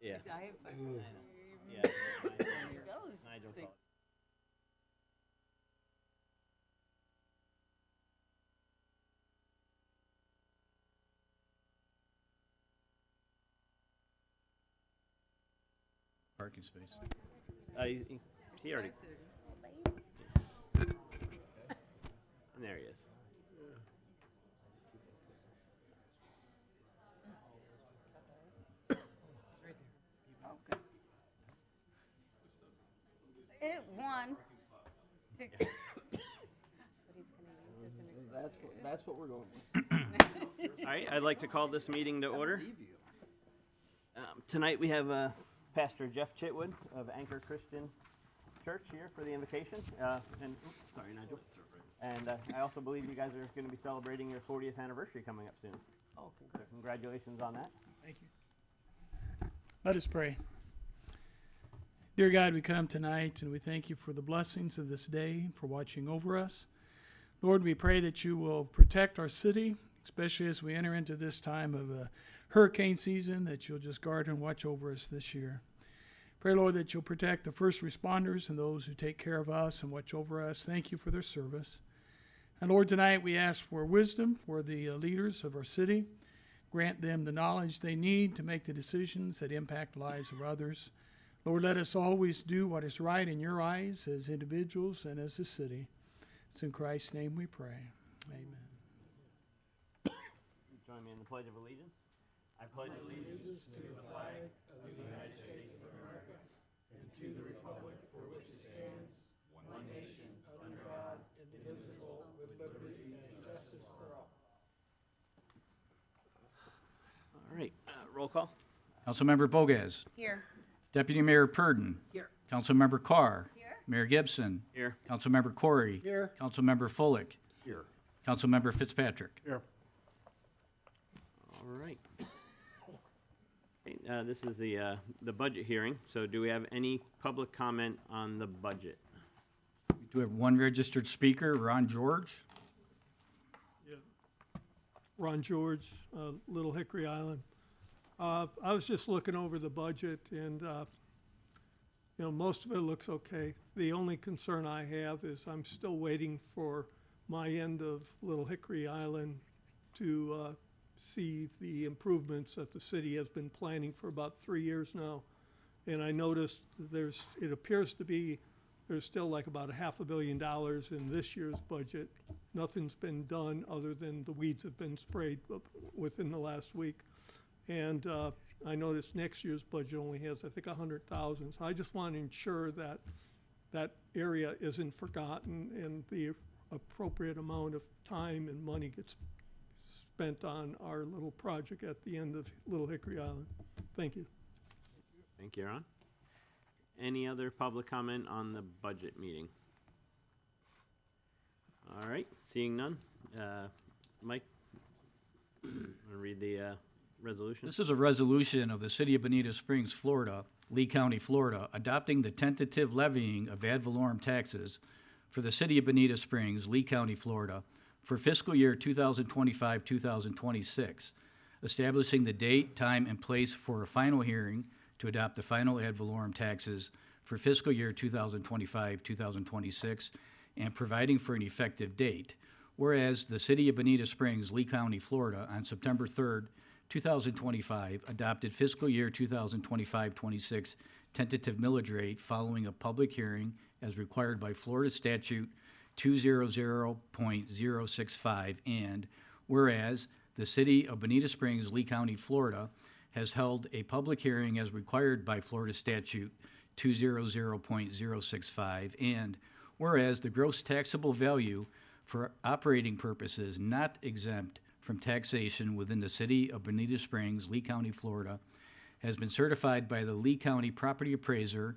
Yeah. I have I know. Yeah. Nigel called. Parking space. He already. And there he is. Okay. It won. That's what he's gonna use as an excuse. That's what we're going with. All right, I'd like to call this meeting to order. Tonight we have Pastor Jeff Chitwood of Anchor Christian Church here for the invocation. Sorry, Nigel. And I also believe you guys are going to be celebrating your 40th anniversary coming up soon. Oh, So congratulations on that. Thank you. Let us pray. Dear God, we come tonight and we thank you for the blessings of this day, for watching over us. Lord, we pray that you will protect our city, especially as we enter into this time of hurricane season, that you'll just guard and watch over us this year. Pray, Lord, that you'll protect the first responders and those who take care of us and watch over us. Thank you for their service. And Lord, tonight we ask for wisdom for the leaders of our city. Grant them the knowledge they need to make the decisions that impact the lives of others. Lord, let us always do what is right in your eyes as individuals and as a city. It's in Christ's name we pray. Amen. Join me in the Pledge of Allegiance. I pledge allegiance to the flag of the United States of America and to the republic for which it stands, one nation, under God, indivisible, with liberty and justice for all. All right, roll call. Councilmember Bogas. Here. Deputy Mayor Purdon. Here. Councilmember Carr. Here. Mayor Gibson. Here. Councilmember Corey. Here. Councilmember Fullick. Here. Councilmember Fitzpatrick. Here. All right. Okay, this is the budget hearing. So do we have any public comment on the budget? We do have one registered speaker, Ron George. Ron George, Little Hickory Island. I was just looking over the budget and, most of it looks okay. The only concern I have is I'm still waiting for my end of Little Hickory Island to see the improvements that the city has been planning for about 3 years now. And I noticed it appears to be, there's still like about $500 million in this year's budget. Nothing's been done other than the weeds have been sprayed within the last week. And I noticed next year's budget only has, I think, 100,000. So I just want to ensure that that area isn't forgotten and the appropriate amount of time and money gets spent on our little project at the end of Little Hickory Island. Thank you. Thank you, Ron. Any other public comment on the budget meeting? All right, seeing none. Mike, want to read the resolution? This is a resolution of the City of Bonita Springs, Florida, Lee County, Florida, adopting the tentative levying of ad valorem taxes for the City of Bonita Springs, Lee County, Florida, for fiscal year 2025-2026, establishing the date, time, and place for a final hearing to adopt the final ad valorem taxes for fiscal year 2025-2026, and providing for an effective date. Whereas the City of Bonita Springs, Lee County, Florida, on September 3rd, 2025, adopted fiscal year 2025-26 tentative millage rate following a public hearing as required by Florida Statute 200.065, and whereas the City of Bonita Springs, Lee County, Florida, has held a public hearing as required by Florida Statute 200.065, and whereas the gross taxable value for operating purposes not exempt from taxation within the City of Bonita Springs, Lee County, Florida, has been certified by the Lee County Property Appraiser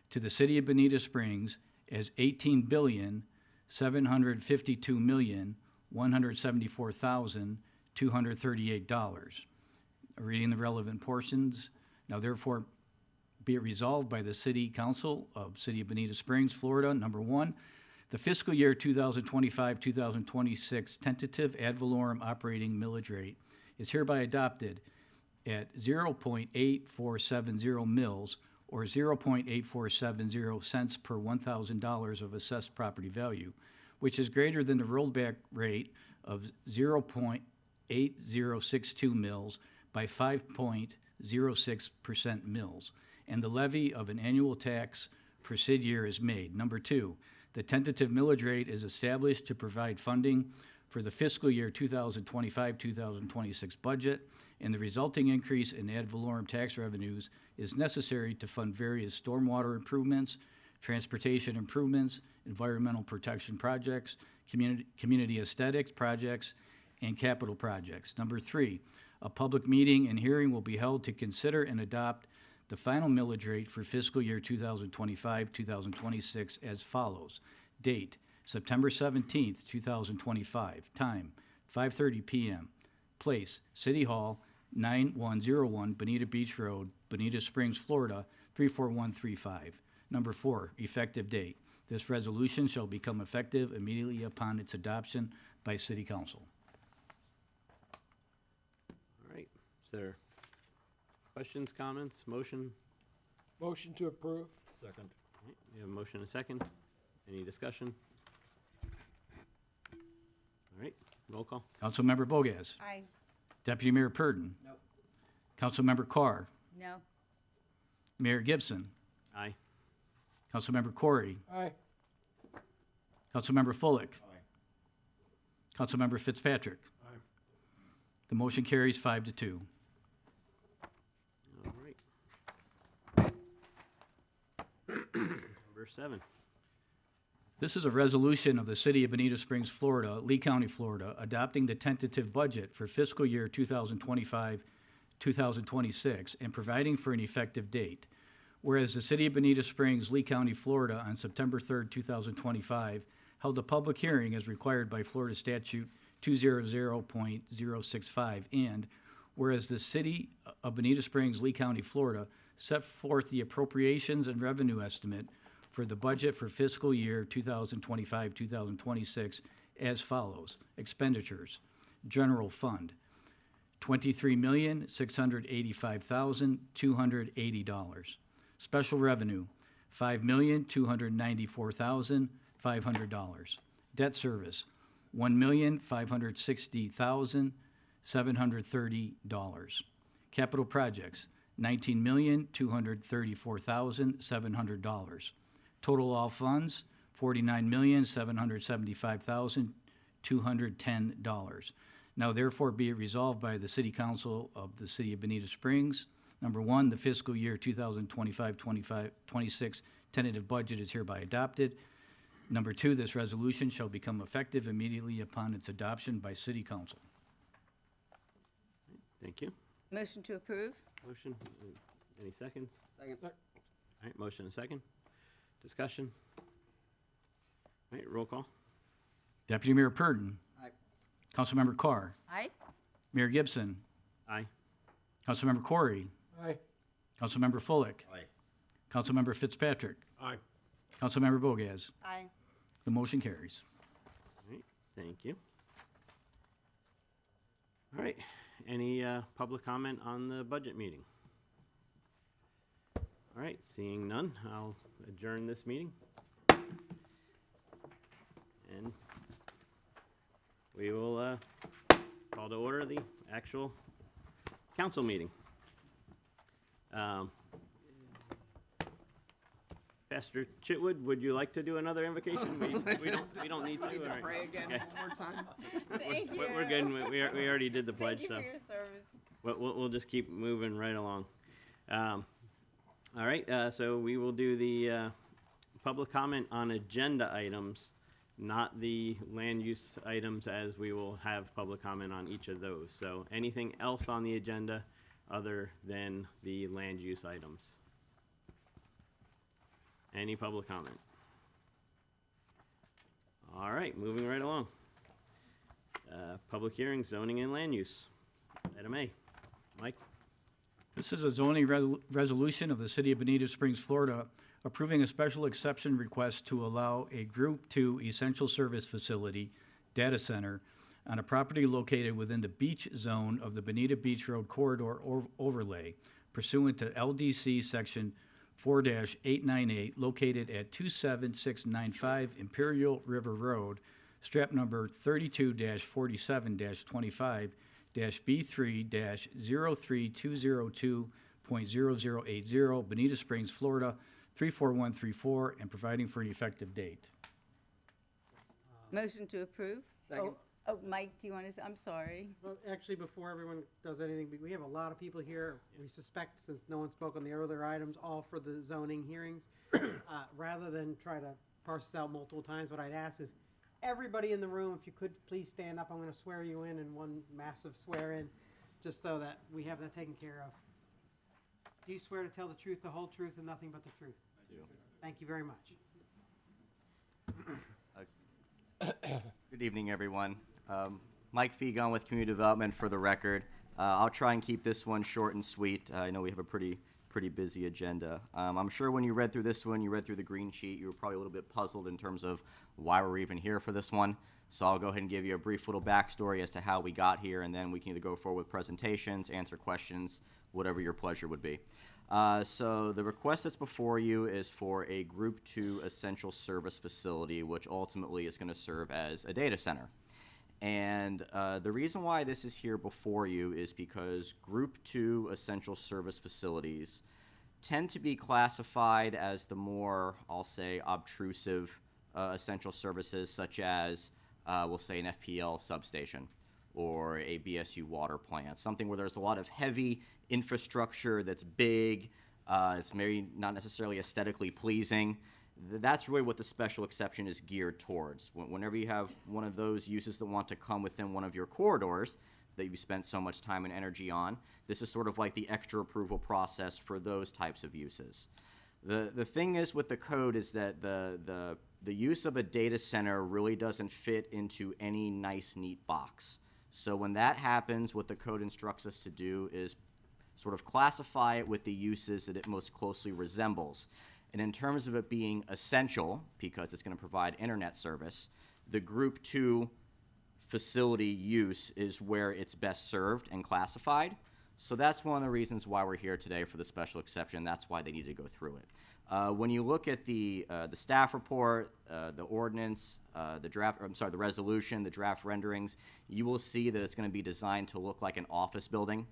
to the City of Bonita Springs as $18,752,174,238. Reading the relevant portions, now therefore be it resolved by the City Council of City of Bonita Springs, Florida, number one, the fiscal year 2025-2026 tentative ad valorem operating millage rate is hereby adopted at 0.8470 mils or 0.8470 cents per $1,000 of assessed property value, which is greater than the rollback rate of 0.8062 mils by 5.06% mils, and the levy of an annual tax for said year is made. Number two, the tentative millage rate is established to provide funding for the fiscal year 2025-2026 budget, and the resulting increase in ad valorem tax revenues is necessary to fund various stormwater improvements, transportation improvements, environmental protection projects, community aesthetics projects, and capital projects. Number three, a public meeting and hearing will be held to consider and adopt the final millage rate for fiscal year 2025-2026 as follows. Date, September 17th, 2025. Time, 5:30 p.m. Place, City Hall, 9101 Bonita Beach Road, Bonita Springs, Florida, 34135. Number four, effective date. This resolution shall become effective immediately upon its adoption by City Council. All right, is there questions, comments, motion? Motion to approve. Second. All right, we have a motion and a second. Any discussion? All right, roll call. Councilmember Bogas. Aye. Deputy Mayor Purdon. No. Councilmember Carr. No. Mayor Gibson. Aye. Councilmember Corey. Aye. Councilmember Fullick. Aye. Councilmember Fitzpatrick. Aye. The motion carries 5-2. All right. Number 7. This is a resolution of the City of Bonita Springs, Florida, Lee County, Florida, adopting the tentative budget for fiscal year 2025-2026 and providing for an effective date. Whereas the City of Bonita Springs, Lee County, Florida, on September 3rd, 2025, held a public hearing as required by Florida Statute 200.065, and whereas the City of Bonita Springs, Lee County, Florida, set forth the appropriations and revenue estimate for the budget for fiscal year 2025-2026 as follows. Expenditures, General Fund, $23,685,280. Special Revenue, $5,294,500. Debt Service, $1,560,730. Capital Projects, $19,234,700. Total all funds, $49,775,210. Now therefore be it resolved by the City Council of the City of Bonita Springs. Number one, the fiscal year 2025-26 tentative budget is hereby adopted. Number two, this resolution shall become effective immediately upon its adoption by City Council. Thank you. Motion to approve? Motion, any seconds? Second. All right, motion and second. Discussion? All right, roll call. Deputy Mayor Purdon. Aye. Councilmember Carr. Aye. Mayor Gibson. Aye. Councilmember Corey. Aye. Councilmember Fullick. Aye. Councilmember Fitzpatrick. Aye. Councilmember Bogas. Aye. The motion carries. All right, thank you. All right, any public comment on the budget meeting? All right, seeing none, I'll adjourn this meeting. And we will call to order the actual council meeting. Pastor Chitwood, would you like to do another invocation? We don't need to. Need to all right. pray again Okay. one more time? Thank you. We're good. We already did the pledge, Thank you so for your service. we'll just keep moving right along. All right, so we will do the public comment on agenda items, not the land use items, as we will have public comment on each of those. So anything else on the agenda other than the land use items? Any public comment? All right, moving right along. Public hearing, zoning and land use. Item A. Mike? This is a zoning resolution of the City of Bonita Springs, Florida, approving a special exception request to allow a Group 2 essential service facility data center on a property located within the beach zone of the Bonita Beach Road Corridor Overlay pursuant to LDC Section 4-898, located at 27695 Imperial River Road, strap number 32-47-25-B3-03202.0080, Bonita Springs, Florida 34134, and providing for an effective date. Motion to approve? Second. Oh, Mike, do you want to, I'm sorry. Well, actually, before everyone does anything, we have a lot of people here. We suspect, since no one spoke on the earlier items, all for the zoning hearings. Rather than try to parse this out multiple times, what I'd ask is, everybody in the room, if you could please stand up. I'm going to swear you in one massive swear-in, just so that we have that taken care of. Do you swear to tell the truth, the whole truth, and nothing but the truth? I do. Thank you very much. Good evening, everyone. Mike Fegon with Community Development for the record. I'll try and keep this one short and sweet. I know we have a pretty busy agenda. I'm sure when you read through this one, you read through the green sheet, you were probably a little bit puzzled in terms of why we're even here for this one. So I'll go ahead and give you a brief little backstory as to how we got here, and then we can either go forward with presentations, answer questions, whatever your pleasure would be. So the request that's before you is for a Group 2 essential service facility, which ultimately is going to serve as a data center. And the reason why this is here before you is because Group 2 essential service facilities tend to be classified as the more, I'll say, obtrusive essential services, such as, we'll say, an FPL substation or a BSU water plant, something where there's a lot of heavy infrastructure that's big, it's maybe not necessarily aesthetically pleasing. That's really what the special exception is geared towards. Whenever you have one of those uses that want to come within one of your corridors that you've spent so much time and energy on, this is sort of like the extra approval process for those types of uses. The thing is with the code is that the use of a data center really doesn't fit into any nice, neat box. So when that happens, what the code instructs us to do is sort of classify it with the uses that it most closely resembles. And in terms of it being essential, because it's going to provide internet service, the Group 2 facility use is where it's best served and classified. So that's one of the reasons why we're here today for the special exception. That's why they need to go through it. When you look at the staff report, the ordinance, the resolution, the draft renderings, you will see that it's going to be designed to look like an office building.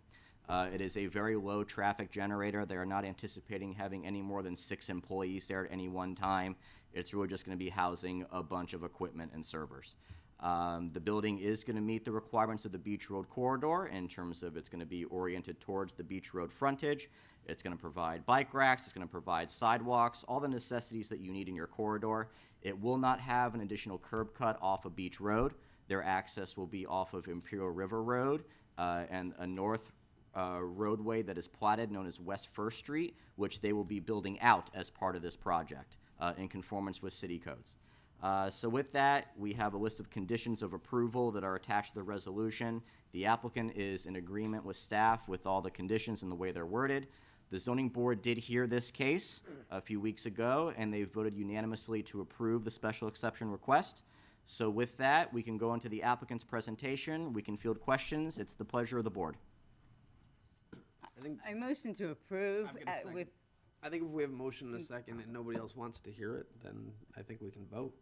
It is a very low traffic generator. They are not anticipating having any more than 6 employees there at any one time. It's really just going to be housing a bunch of equipment and servers. The building is going to meet the requirements of the Beach Road corridor in terms of it's going to be oriented towards the Beach Road frontage. It's going to provide bike racks. It's going to provide sidewalks, all the necessities that you need in your corridor. It will not have an additional curb cut off of Beach Road. Their access will be off of Imperial River Road and a north roadway that is platted known as West First Street, which they will be building out as part of this project in conformance with city codes. So with that, we have a list of conditions of approval that are attached to the resolution. The applicant is in agreement with staff with all the conditions and the way they're worded. The zoning board did hear this case a few weeks ago, and they voted unanimously to approve the special exception request. So with that, we can go into the applicant's presentation. We can field questions. It's the pleasure of the board. I motion to approve with, I think if we have a motion in a second and nobody else wants to hear it, then I think we can vote.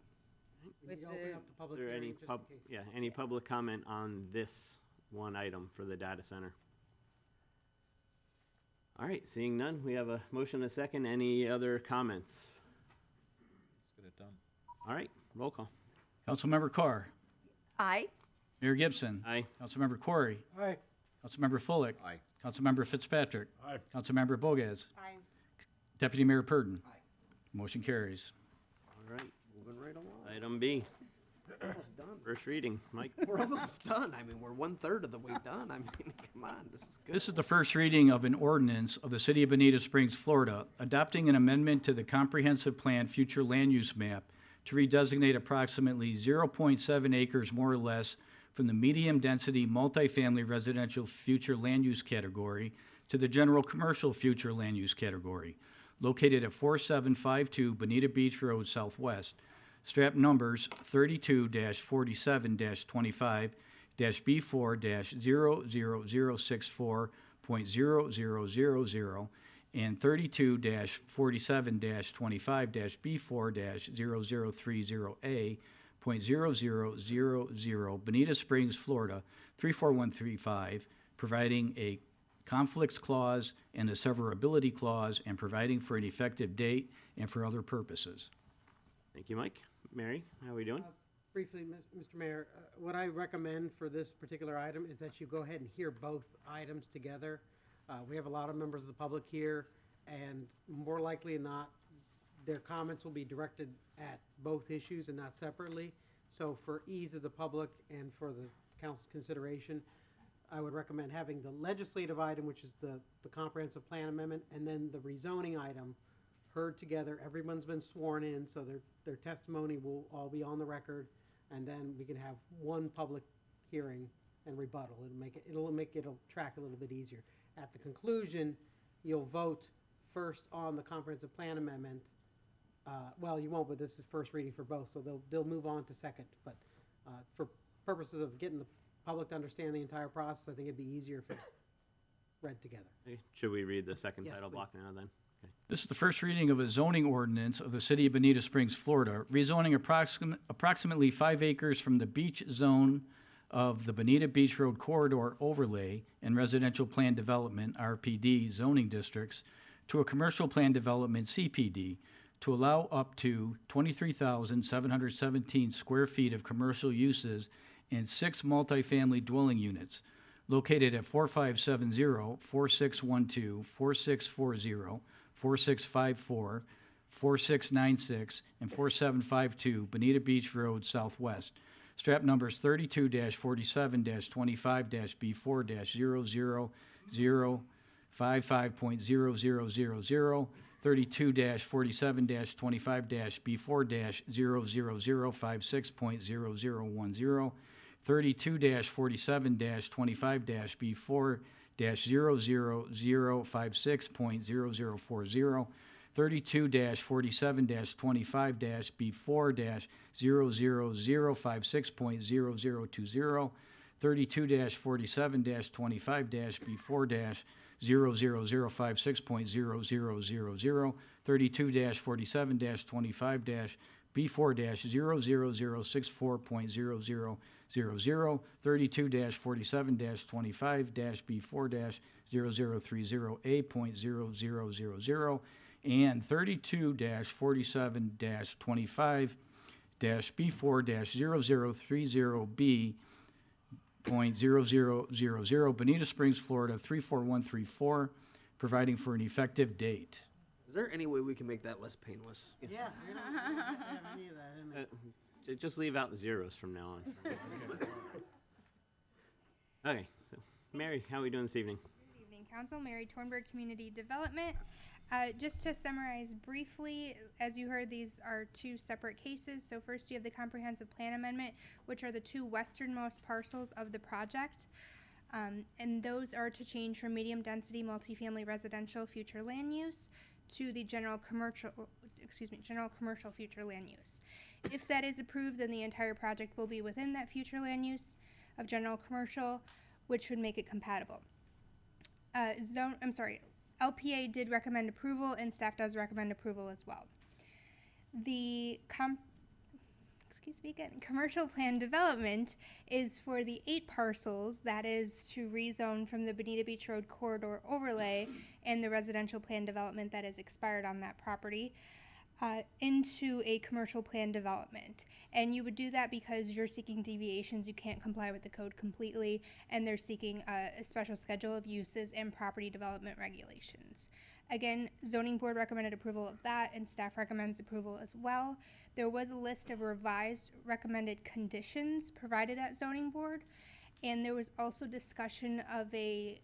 We need to open up the Is public there hearing any just in case. any public comment on this one item for the data center? All right, seeing none, we have a motion and a second. Any other comments? Let's get it done. All right, roll call. Councilmember Carr. aye. Mayor Gibson. Aye. Councilmember Corey. Aye. Councilmember Fullick. Aye. Councilmember Fitzpatrick. Aye. Councilmember Bogas. Aye. Deputy Mayor Purdon. Motion carries. All right, Moving right along. item B, Almost done. first reading. Mike? We're almost done. I mean, we're 1/3 of the way done. I mean, come on, this is good. This is the first reading of an ordinance of the City of Bonita Springs, Florida, adopting an amendment to the Comprehensive Plan Future Land Use Map to redesignate approximately 0.7 acres more or less from the medium-density multifamily residential future land use category to the general commercial future land use category, located at 4752 Bonita Beach Road Southwest, strap numbers 32-47-25 32-B4-00064.0000 and 32-47-25-B4-0030A.0000 Bonita Springs, Florida 34135, providing a conflicts clause and a severability clause and providing for an effective date and for other purposes. Thank you, Mike. Mary, how are we doing? Briefly, Mr. Mayor, what I recommend for this particular item is that you go ahead and hear both items together. We have a lot of members of the public here, and more likely than not, their comments will be directed at both issues and not separately. So for ease of the public and for the council's consideration, I would recommend having the legislative item, which is the comprehensive plan amendment, and then the rezoning item heard together. Everyone's been sworn in, so their testimony will all be on the record, and then we can have one public hearing and rebuttal. It'll track a little bit easier. At the conclusion, you'll vote first on the comprehensive plan amendment. Well, you won't, but this is first reading for both, so they'll move on to second. But for purposes of getting the public to understand the entire process, I think it'd be easier if it's read together. Okay. Should we read the second Yes, title please. block now then? Okay. This is the first reading of a zoning ordinance of the City of Bonita Springs, Florida, rezoning approximately 5 acres from the beach zone of the Bonita Beach Road Corridor Overlay and Residential Plan Development, RPD, zoning districts to a Commercial Plan Development, CPD, to allow up to 23,717 square feet of commercial uses and 6 multifamily dwelling units located at 4570, 4612, 4640, 4654, 4696, and 4752 Bonita Beach Road Southwest. Strap numbers 32-47-25-B4-0055.0000, 32-47-25-B4-0056.0010, 32-47-25-B4-0056.0040, 32-47-25-B4-0056.0020, 32-47-25-B4-0056.0000, 32-47-25-B4-0064.0000, 32-47-25-B4-0030A.0000, and 32-47-25-B4-0030B.0000 Bonita Springs, Florida 34134, providing for an effective date. Is there any way we can make that less painless? Yeah, we don't have any of that in there. Just leave out the zeros from now on. Okay, so Mary, how are we doing this evening? Good evening, Council. Mary Tornberg, Community Development. Just to summarize briefly, as you heard, these are 2 separate cases. So first you have the Comprehensive Plan Amendment, which are the 2 westernmost parcels of the project. And those are to change from medium-density multifamily residential future land use to the general commercial future land use. If that is approved, then the entire project will be within that future land use of general commercial, which would make it compatible. LPA did recommend approval, and staff does recommend approval as well. The commercial plan development is for the 8 parcels, that is to rezone from the Bonita Beach Road Corridor Overlay and the residential plan development that is expired on that property, into a commercial plan development. And you would do that because you're seeking deviations. You can't comply with the code completely, and they're seeking a special schedule of uses and property development regulations. Again, zoning board recommended approval of that, and staff recommends approval as well. There was a list of revised recommended conditions provided at zoning board, and there was also discussion of an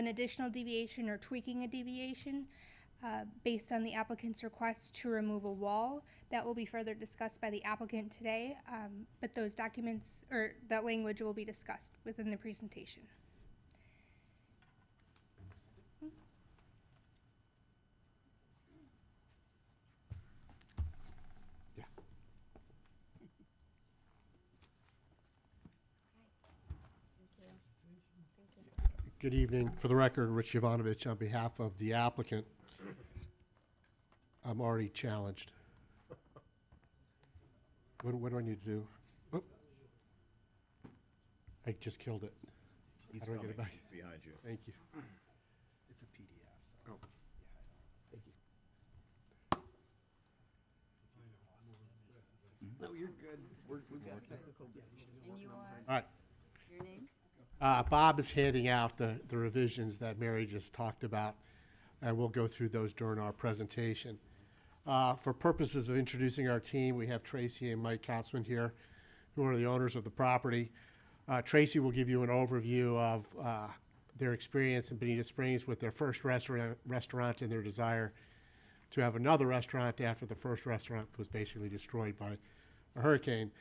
additional deviation or tweaking a deviation based on the applicant's request to remove a wall. That will be further discussed by the applicant today, but those documents, or that language, will be discussed within the presentation. Good evening. For the record, Rich Jovanovich on behalf of the applicant. I'm already challenged. What do I need to do? Oh. I just killed it. He's How do I get it coming. back? He's behind you. Thank you. It's a PDF. Oh. Thank you. No, you're good. We've got technical And you are, All right. your name? Bob is handing out the revisions that Mary just talked about, and we'll go through those during our presentation. For purposes of introducing our team, we have Tracy and Mike Katzman here, who are the owners of the property. Tracy will give you an overview of their experience in Bonita Springs with their first restaurant and their desire to have another restaurant after the first restaurant was basically destroyed by a hurricane.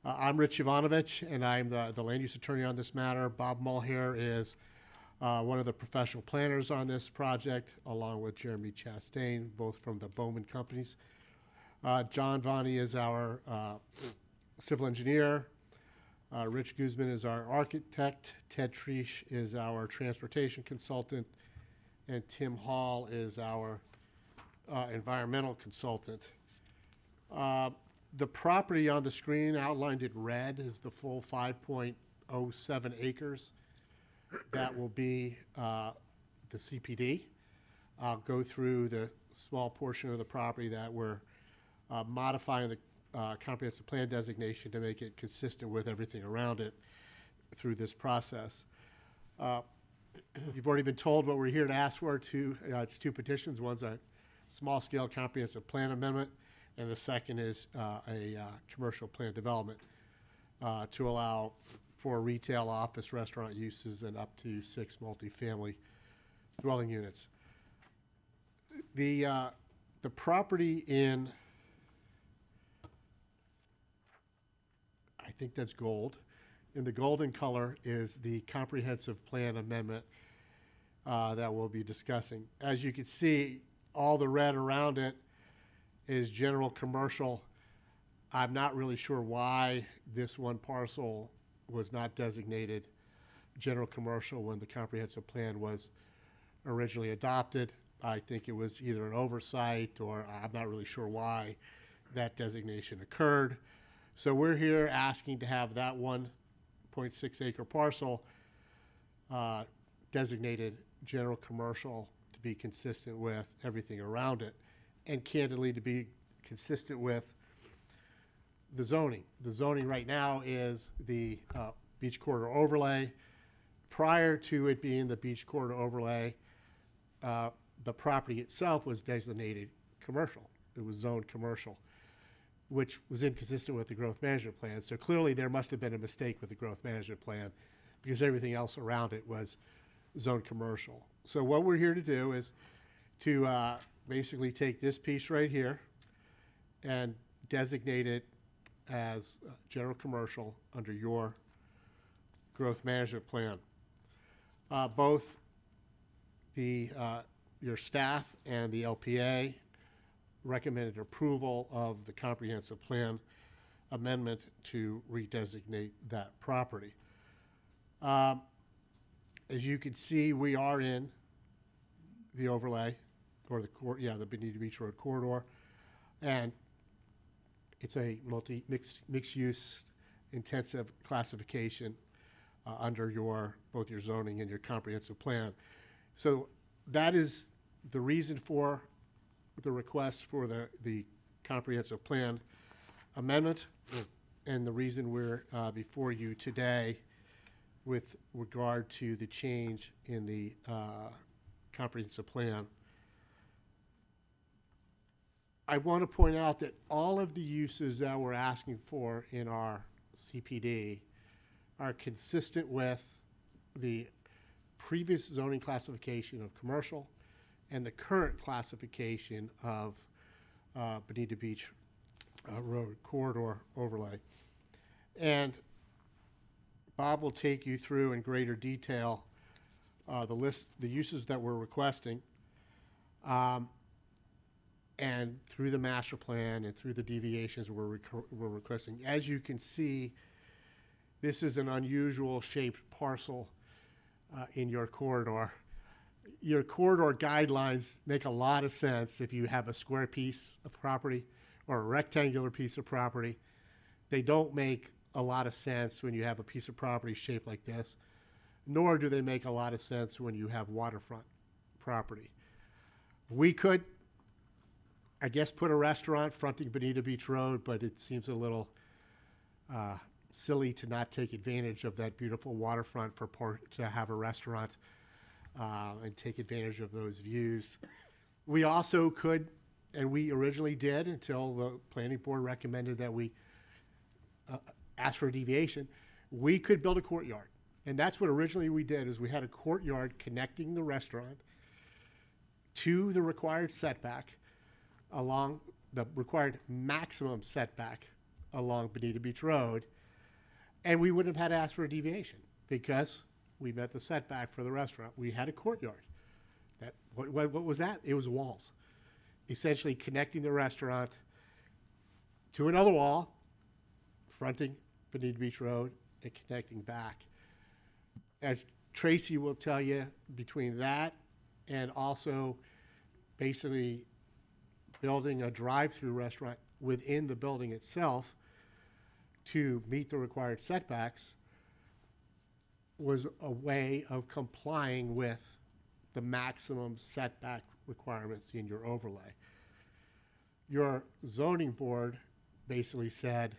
I'm Rich Jovanovich, and I'm the land use attorney on this matter. Bob Mulhare is one of the professional planners on this project, along with Jeremy Chastain, both from the Bowman Companies. John Vonnie is our civil engineer. Rich Guzman is our architect. Ted Triesch is our transportation consultant. And Tim Hall is our environmental consultant. The property on the screen outlined in red is the full 5.07 acres. That will be the CPD. I'll go through the small portion of the property that we're modifying the comprehensive plan designation to make it consistent with everything around it through this process. You've already been told what we're here to ask for. It's two petitions. One's a small-scale comprehensive plan amendment, and the second is a commercial plan development to allow for retail, office, restaurant uses, and up to 6 multifamily dwelling units. The property in, I think that's gold. In the golden color is the comprehensive plan amendment that we'll be discussing. As you can see, all the red around it is general commercial. I'm not really sure why this one parcel was not designated general commercial when the comprehensive plan was originally adopted. I think it was either an oversight, or I'm not really sure why that designation occurred. So we're here asking to have that 1.6 acre parcel designated general commercial to be consistent with everything around it, and candidly to be consistent with the zoning. The zoning right now is the beach corridor overlay. Prior to it being the beach corridor overlay, the property itself was designated commercial. It was zoned commercial, which was inconsistent with the growth management plan. So clearly there must have been a mistake with the growth management plan, because everything else around it was zoned commercial. So what we're here to do is to basically take this piece right here and designate it as general commercial under your growth management plan. Both your staff and the LPA recommended approval of the comprehensive plan amendment to redesignate that property. As you can see, we are in the overlay, or the Bonita Beach Road corridor, and it's a mixed-use intensive classification under both your zoning and your comprehensive plan. So that is the reason for the request for the comprehensive plan amendment, and the reason we're before you today with regard to the change in the comprehensive plan. I want to point out that all of the uses that we're asking for in our CPD are consistent with the previous zoning classification of commercial and the current classification of Bonita Beach Road corridor overlay. And Bob will take you through in greater detail the uses that we're requesting, and through the master plan and through the deviations we're requesting. As you can see, this is an unusual shaped parcel. in your corridor. Your corridor guidelines make a lot of sense if you have a square piece of property or a rectangular piece of property. They don't make a lot of sense when you have a piece of property shaped like this, nor do they make a lot of sense when you have waterfront property. We could, I guess, put a restaurant fronting Bonita Beach Road, but it seems a little silly to not take advantage of that beautiful waterfront to have a restaurant and take advantage of those views. We also could, and we originally did until the planning board recommended that we ask for a deviation, we could build a courtyard. And that's what originally we did, is we had a courtyard connecting the restaurant to the required setback along the required maximum setback along Bonita Beach Road. And we wouldn't have had to ask for a deviation because we met the setback for the restaurant. We had a courtyard. What was that? It was walls, essentially connecting the restaurant to another wall, fronting Bonita Beach Road and connecting back. As Tracy will tell you, between that and also basically building a drive-through restaurant within the building itself to meet the required setbacks was a way of complying with the maximum setback requirements in your overlay. Your zoning board basically said,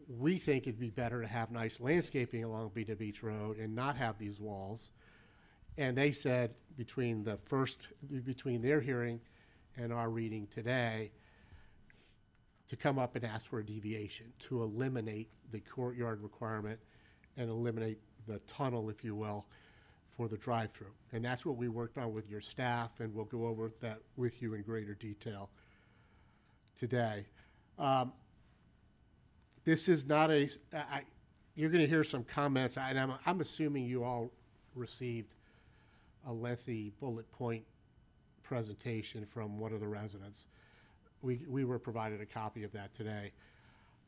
we think it'd be better to have nice landscaping along Bonita Beach Road and not have these walls. And they said between their hearing and our reading today, to come up and ask for a deviation to eliminate the courtyard requirement and eliminate the tunnel, if you will, for the drive-through. And that's what we worked on with your staff, and we'll go over that with you in greater detail today. This is not you're going to hear some comments, and I'm assuming you all received a lengthy bullet point presentation from one of the residents. We were provided a copy of that today.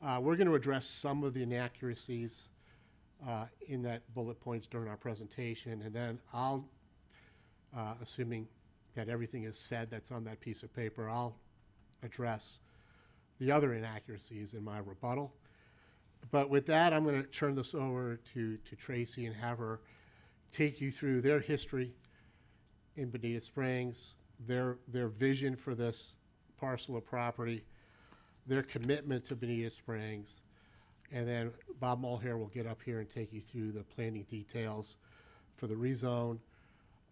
We're going to address some of the inaccuracies in that bullet points during our presentation, and then I'll, assuming that everything is said that's on that piece of paper, I'll address the other inaccuracies in my rebuttal. But with that, I'm going to turn this over to Tracy and have her take you through their history in Bonita Springs, their vision for this parcel of property, their commitment to Bonita Springs, and then Bob Mulhare will get up here and take you through the planning details for the rezone,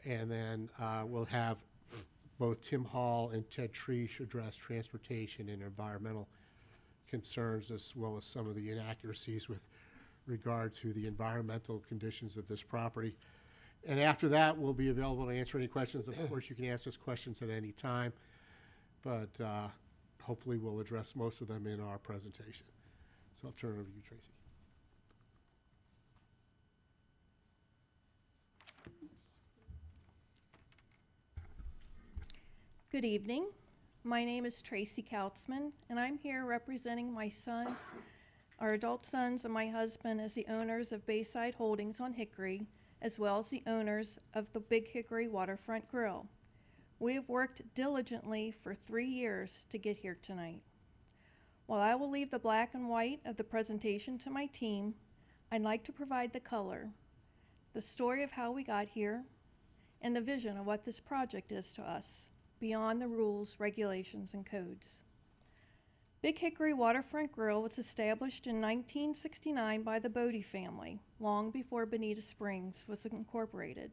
and then we'll have both Tim Hall and Ted Treesh address transportation and environmental concerns, as well as some of the inaccuracies with regard to the environmental conditions of this property. And after that, we'll be available to answer any questions. Of course, you can ask us questions at any time, but hopefully we'll address most of them in our presentation. So I'll turn it over to you, Tracy. Good evening. My name is Tracy Kautzman, and I'm here representing my sons, our adult sons, and my husband as the owners of Bayside Holdings on Hickory, as well as the owners of the Big Hickory Waterfront Grill. We have worked diligently for 3 years to get here tonight. While I will leave the black and white of the presentation to my team, I'd like to provide the color, the story of how we got here, and the vision of what this project is to us, beyond the rules, regulations, and codes. Big Hickory Waterfront Grill was established in 1969 by the Bodie family, long before Bonita Springs was incorporated.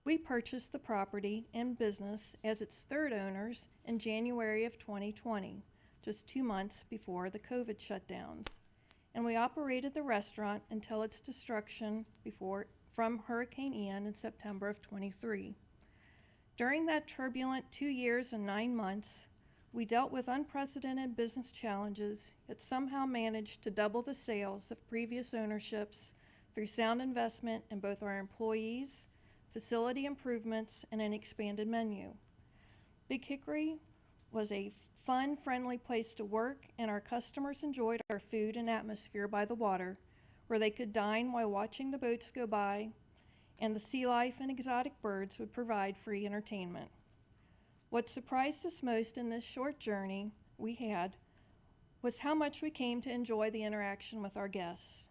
We purchased the property and business as its third owners in January of 2020, just 2 months before the COVID shutdowns. And we operated the restaurant until its destruction from Hurricane Ian in September of 23. During that turbulent 2 years and 9 months, we dealt with unprecedented business challenges, yet somehow managed to double the sales of previous ownerships through sound investment in both our employees, facility improvements, and an expanded menu. Big Hickory was a fun, friendly place to work, and our customers enjoyed our food and atmosphere by the water, where they could dine while watching the boats go by, and the sea life and exotic birds would provide free entertainment. What surprised us most in this short journey we had was how much we came to enjoy the interaction with our guests,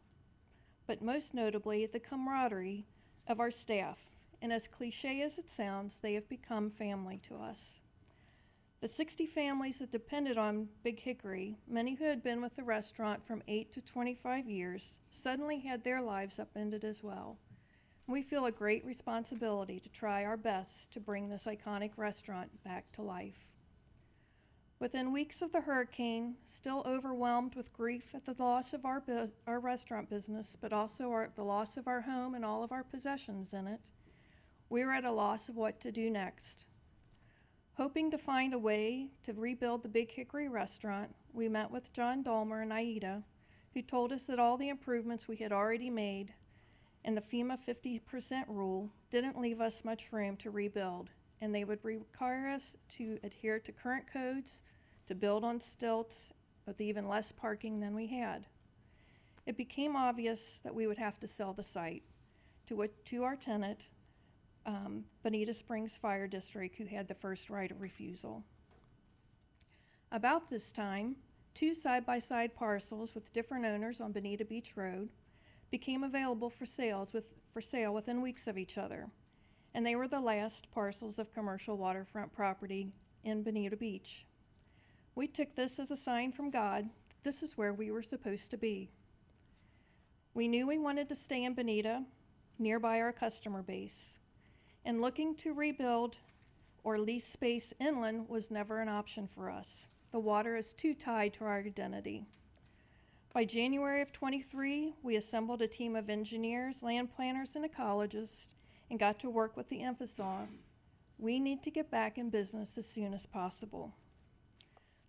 but most notably the camaraderie of our staff, and as cliche as it sounds, they have become family to us. The 60 families that depended on Big Hickory, many who had been with the restaurant from 8 to 25 years, suddenly had their lives upended as well. We feel a great responsibility to try our best to bring this iconic restaurant back to life. Within weeks of the hurricane, still overwhelmed with grief at the loss of our restaurant business, but also the loss of our home and all of our possessions in it, we were at a loss of what to do next. Hoping to find a way to rebuild the Big Hickory restaurant, we met with John Dolmer and Aida, who told us that all the improvements we had already made and the FEMA 50% rule didn't leave us much room to rebuild, and they would require us to adhere to current codes, to build on stilts with even less parking than we had. It became obvious that we would have to sell the site to our tenant, Bonita Springs Fire District, who had the first right of refusal. About this time, 2 side-by-side parcels with different owners on Bonita Beach Road became available for sale within weeks of each other, and they were the last parcels of commercial waterfront property in Bonita Beach. We took this as a sign from God that this is where we were supposed to be. We knew we wanted to stay in Bonita, nearby our customer base, and looking to rebuild or lease space inland was never an option for us. The water is too tied to our identity. By January of 23, we assembled a team of engineers, land planners, and ecologists and got to work with the emphasis on we need to get back in business as soon as possible.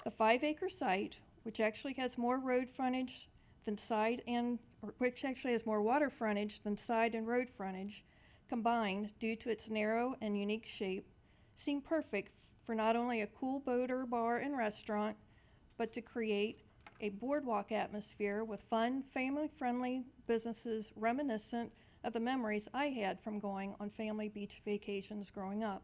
The 5-acre site, which actually has more road frontage than which actually has more water frontage than side and road frontage, combined due to its narrow and unique shape, seemed perfect for not only a cool boater bar and restaurant, but to create a boardwalk atmosphere with fun, family-friendly businesses reminiscent of the memories I had from going on family beach vacations growing up.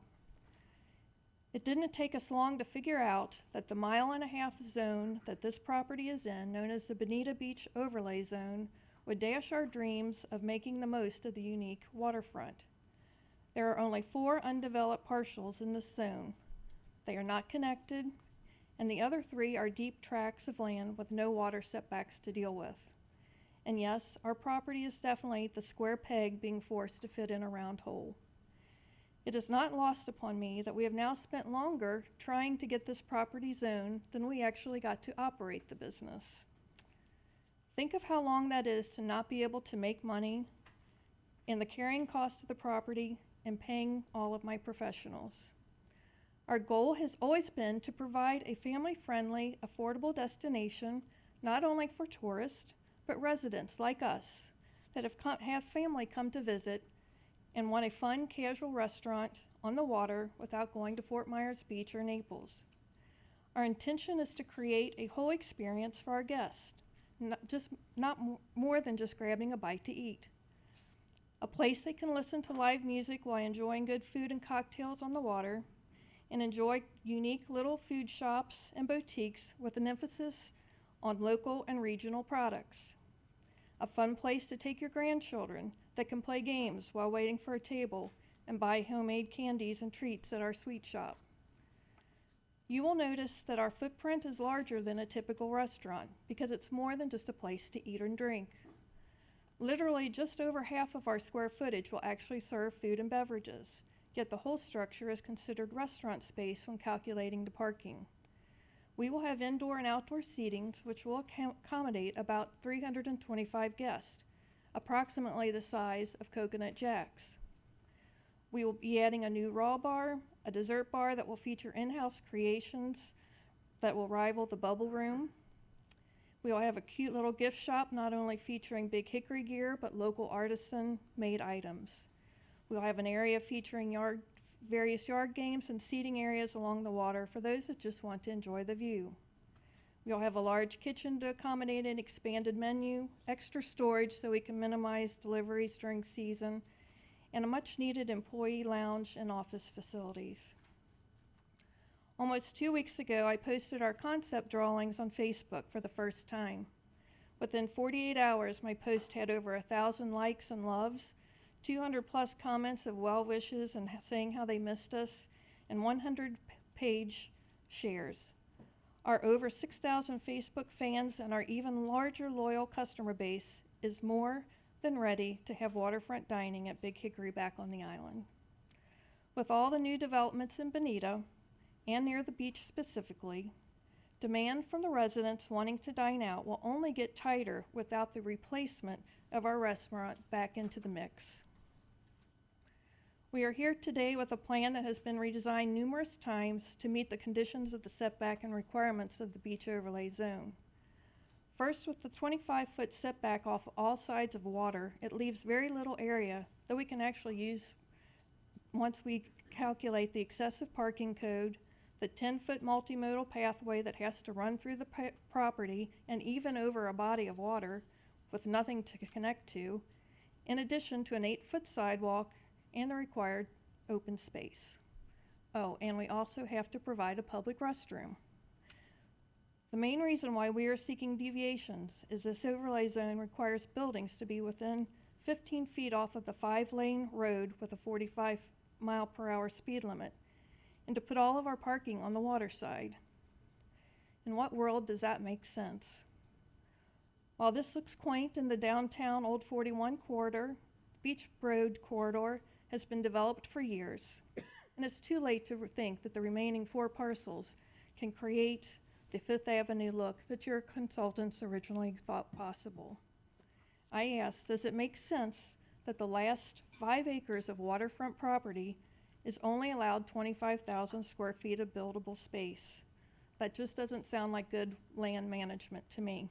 It didn't take us long to figure out that the 1.5-mile zone that this property is in, known as the Bonita Beach Overlay Zone, would dash our dreams of making the most of the unique waterfront. There are only 4 undeveloped parcels in this zone. They are not connected, and the other 3 are deep tracts of land with no water setbacks to deal with. And yes, our property is definitely the square peg being forced to fit in a round hole. It is not lost upon me that we have now spent longer trying to get this property zoned than we actually got to operate the business. Think of how long that is to not be able to make money and the carrying cost of the property and paying all of my professionals. Our goal has always been to provide a family-friendly, affordable destination, not only for tourists, but residents like us that have family come to visit and want a fun, casual restaurant on the water without going to Fort Myers Beach or Naples. Our intention is to create a whole experience for our guests, not more than just grabbing a bite to eat. A place they can listen to live music while enjoying good food and cocktails on the water, and enjoy unique little food shops and boutiques with an emphasis on local and regional products. A fun place to take your grandchildren that can play games while waiting for a table and buy homemade candies and treats at our sweet shop. You will notice that our footprint is larger than a typical restaurant because it's more than just a place to eat and drink. Literally, just over half of our square footage will actually serve food and beverages, yet the whole structure is considered restaurant space when calculating the parking. We will have indoor and outdoor seatings, which will accommodate about 325 guests, approximately the size of Coconut Jack's. We will be adding a new raw bar, a dessert bar that will feature in-house creations that will rival the Bubble Room. We will have a cute little gift shop, not only featuring Big Hickory gear, but local artisan-made items. We'll have an area featuring various yard games and seating areas along the water for those that just want to enjoy the view. We'll have a large kitchen to accommodate an expanded menu, extra storage so we can minimize deliveries during season, and a much-needed employee lounge and office facilities. Almost 2 weeks ago, I posted our concept drawings on Facebook for the first time. Within 48 hours, my post had over 1,000 likes and loves, 200+ comments of well wishes and saying how they missed us, and 100 page shares. Our over 6,000 Facebook fans and our even larger loyal customer base is more than ready to have waterfront dining at Big Hickory back on the island. With all the new developments in Bonita, and near the beach specifically, demand from the residents wanting to dine out will only get tighter without the replacement of our restaurant back into the mix. We are here today with a plan that has been redesigned numerous times to meet the conditions of the setback and requirements of the beach overlay zone. First, with the 25-foot setback off all sides of water, it leaves very little area that we can actually use once we calculate the excessive parking code, the 10-foot multimodal pathway that has to run through the property and even over a body of water with nothing to connect to, in addition to an 8-foot sidewalk and the required open space. Oh, and we also have to provide a public restroom. The main reason why we are seeking deviations is this overlay zone requires buildings to be within 15 feet off of the 5-lane road with a 45-mile-per-hour speed limit, and to put all of our parking on the water side. In what world does that make sense? While this looks quaint in the downtown Old 41 corridor, Beach Road corridor has been developed for years, and it's too late to think that the remaining 4 parcels can create the Fifth Avenue look that your consultants originally thought possible. I asked, does it make sense that the last 5 acres of waterfront property is only allowed 25,000 square feet of buildable space? That just doesn't sound like good land management to me.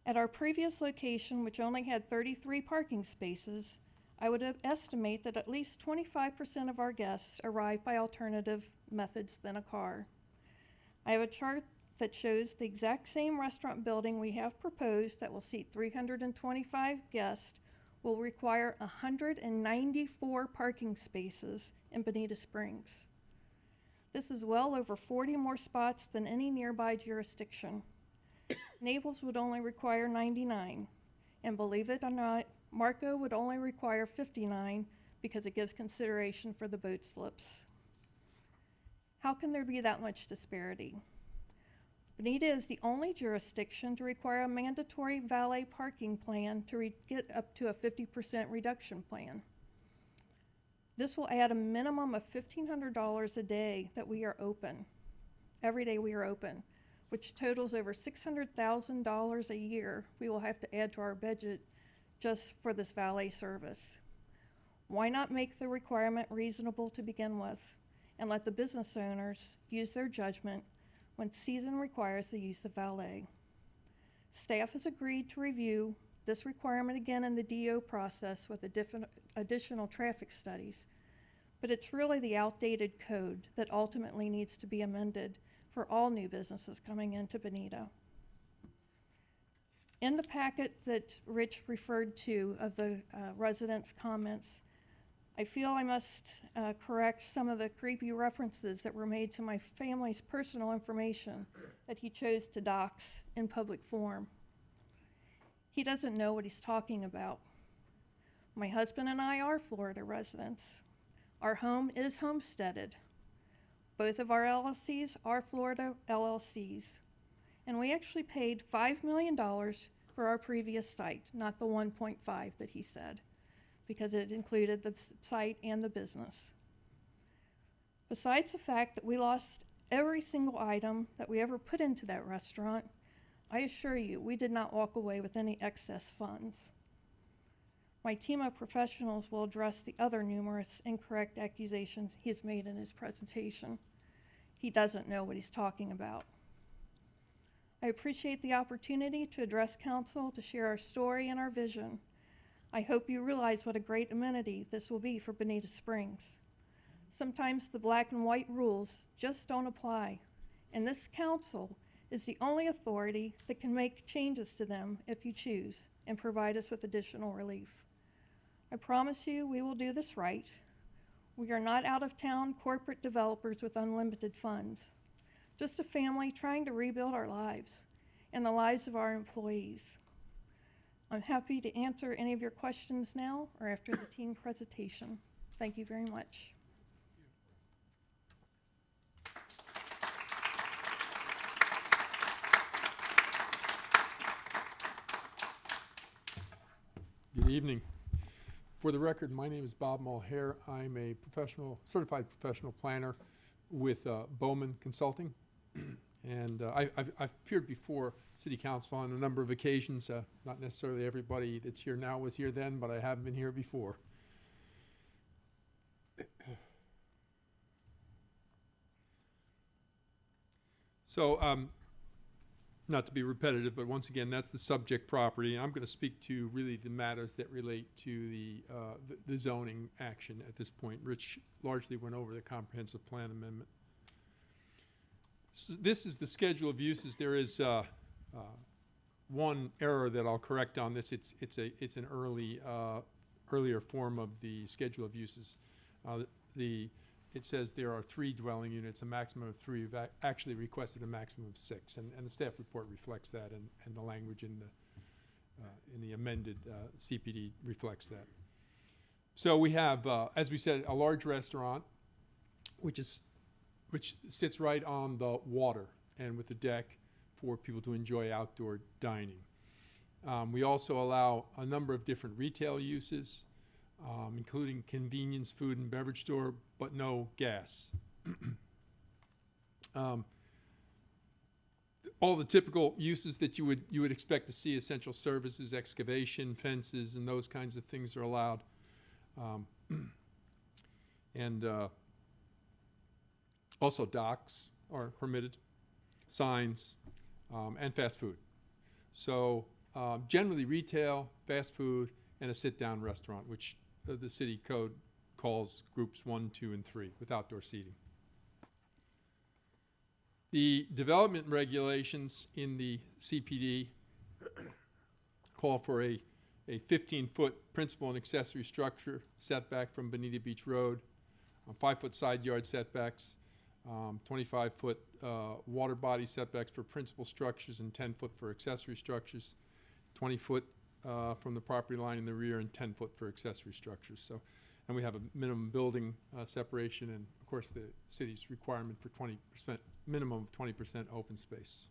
At our previous location, which only had 33 parking spaces, I would estimate that at least 25% of our guests arrive by alternative methods than a car. I have a chart that shows the exact same restaurant building we have proposed that will seat 325 guests will require 194 parking spaces in Bonita Springs. This is well over 40 more spots than any nearby jurisdiction. Naples would only require 99, and believe it or not, Marco would only require 59 because it gives consideration for the boat slips. How can there be that much disparity? Bonita is the only jurisdiction to require a mandatory valet parking plan to get up to a 50% reduction plan. This will add a minimum of $1,500 a day that we are open, every day we are open, which totals over $600,000 a year we will have to add to our budget just for this valet service. Why not make the requirement reasonable to begin with and let the business owners use their judgment when season requires the use of valet? Staff has agreed to review this requirement again in the DO process with additional traffic studies, but it's really the outdated code that ultimately needs to be amended for all new businesses coming into Bonita. In the packet that Rich referred to of the residents' comments, I feel I must correct some of the creepy references that were made to my family's personal information that he chose to dox in public forum. He doesn't know what he's talking about. My husband and I are Florida residents. Our home is homesteaded. Both of our LLCs are Florida LLCs. And we actually paid $5 million for our previous site, not the 1.5 that he said, because it included the site and the business. Besides the fact that we lost every single item that we ever put into that restaurant, I assure you, we did not walk away with any excess funds. My team of professionals will address the other numerous incorrect accusations he has made in his presentation. He doesn't know what he's talking about. I appreciate the opportunity to address council to share our story and our vision. I hope you realize what a great amenity this will be for Bonita Springs. Sometimes the black and white rules just don't apply, and this council is the only authority that can make changes to them if you choose and provide us with additional relief. I promise you we will do this right. We are not out-of-town corporate developers with unlimited funds, just a family trying to rebuild our lives and the lives of our employees. I'm happy to answer any of your questions now or after the team presentation. Thank you very much. Good evening. For the record, my name is Bob Mulhare. I'm a certified professional planner with Bowman Consulting. And I've appeared before City Council on a number of occasions. Not necessarily everybody that's here now was here then, but I have been here before. So, not to be repetitive, but once again, that's the subject property. And I'm going to speak to really the matters that relate to the zoning action at this point. Rich largely went over the comprehensive plan amendment. So this is the schedule of uses. There is one error that I'll correct on this. It's an earlier form of the schedule of uses. It says there are 3 dwelling units, a maximum of 3. We've actually requested a maximum of 6, and the staff report reflects that, and the language in the amended CPD reflects that. So we have, as we said, a large restaurant, which sits right on the water and with the deck for people to enjoy outdoor dining. We also allow a number of different retail uses, including convenience food and beverage store, but no gas. All the typical uses that you would expect to see: essential services, excavation, fences, and those kinds of things are allowed. Also docks are permitted, signs, and fast food. So generally retail, fast food, and a sit-down restaurant, which the city code calls groups 1, 2, and 3 with outdoor seating. The development regulations in the CPD call for a 15-foot principal and accessory structure setback from Bonita Beach Road, 5-foot side yard setbacks, 25-foot water body setbacks for principal structures, and 10-foot for accessory structures, 20-foot from the property line in the rear, and 10-foot for accessory structures. So, and we have a minimum building separation, and of course the city's requirement for 20%, minimum of 20% open space.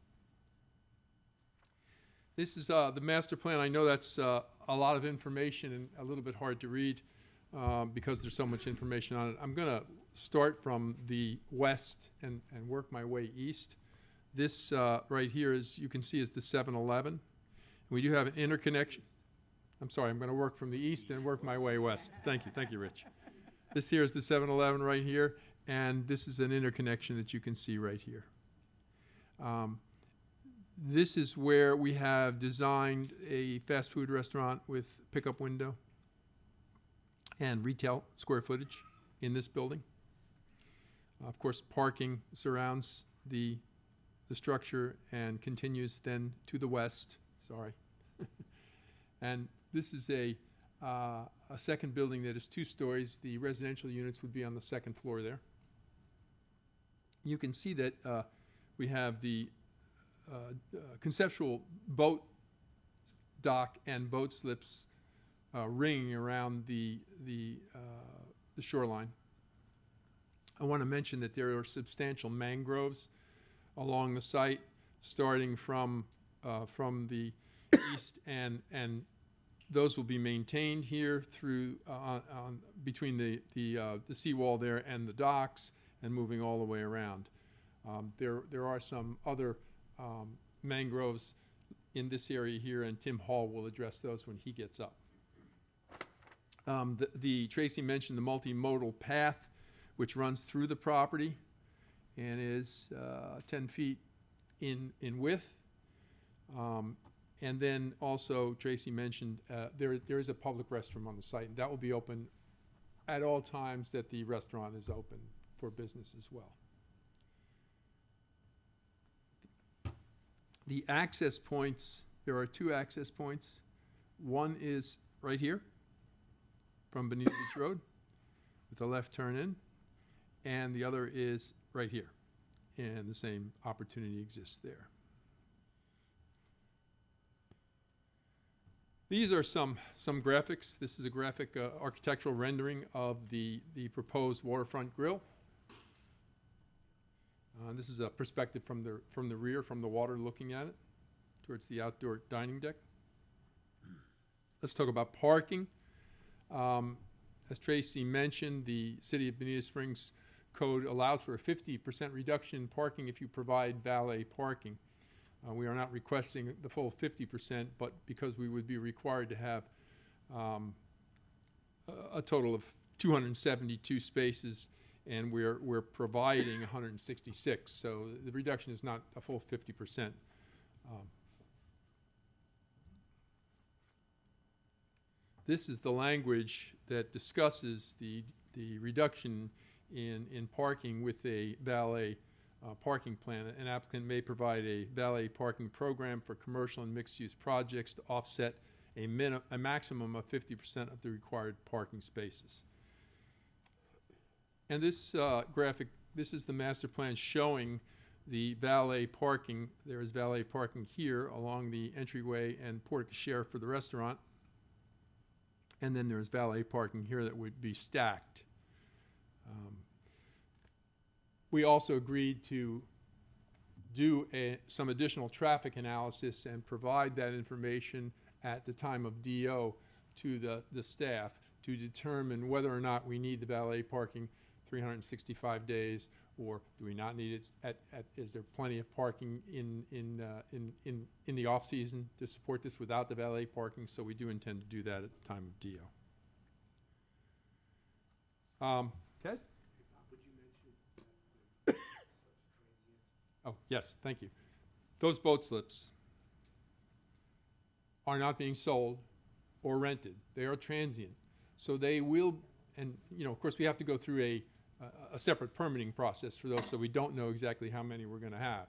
This is the master plan. I know that's a lot of information and a little bit hard to read because there's so much information on it. I'm going to start from the west and work my way east. This right here, as you can see, is the 7-Eleven. We do have an interconnection. I'm sorry, I'm going to work from the east and work my way west. Thank you, Rich. This here is the 7-Eleven right here, and this is an interconnection that you can see right here. This is where we have designed a fast food restaurant with pickup window and retail square footage in this building. Of course, parking surrounds the structure and continues then to the west. Sorry. And this is a second building that is 2 stories. The residential units would be on the 2nd floor there. You can see that we have the conceptual boat dock and boat slips ringing around the shoreline. I want to mention that there are substantial mangroves along the site, starting from the east, and those will be maintained here through between the seawall there and the docks, and moving all the way around. There are some other mangroves in this area here, and Tim Hall will address those when he gets up. Tracy mentioned the multimodal path, which runs through the property and is 10 feet in width. And then also Tracy mentioned there is a public restroom on the site, and that will be open at all times that the restaurant is open for business as well. The access points, there are two access points. One is right here from Bonita Beach Road with a left turn in, and the other is right here, and the same opportunity exists there. These are some graphics. This is a graphic architectural rendering of the proposed waterfront grill. This is a perspective from the rear, from the water looking at it, towards the outdoor dining deck. Let's talk about parking. As Tracy mentioned, the City of Bonita Springs code allows for a 50% reduction in parking if you provide valet parking. We are not requesting the full 50%, but because we would be required to have a total of 272 spaces, and we're providing 166, so the reduction is not a full 50%. This is the language that discusses the reduction in parking with a valet parking plan. An applicant may provide a valet parking program for commercial and mixed-use projects to offset a maximum of 50% of the required parking spaces. And this graphic, this is the master plan showing the valet parking. There is valet parking here along the entryway and porte cochere for the restaurant. And then there's valet parking here that would be stacked. We also agreed to do some additional traffic analysis and provide that information at the time of DO to the staff to determine whether or not we need the valet parking 365 days, or do we not need it? Is there plenty of parking in the off season to support this without the valet parking? So we do intend to do that at the time of DO. Ted? Oh, yes, thank you. Those boat slips are not being sold or rented. They are transient. So they will, and of course we have to go through a separate permitting process for those, so we don't know exactly how many we're going to have.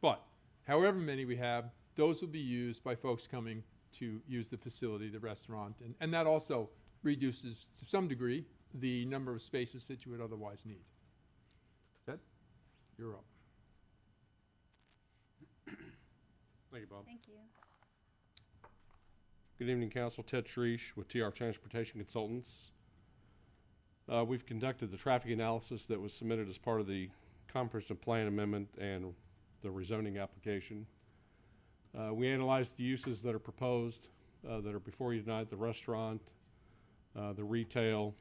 But however many we have, those will be used by folks coming to use the facility, the restaurant, and that also reduces to some degree the number of spaces that you would otherwise need. Ted, you're up. Thank you, Bob. Thank you. Good evening, Council. Ted Shreesh with TR Transportation Consultants. We've conducted the traffic analysis that was submitted as part of the comprehensive plan amendment and the rezoning application. We analyzed the uses that are proposed, that are before you tonight: the restaurant, the retail,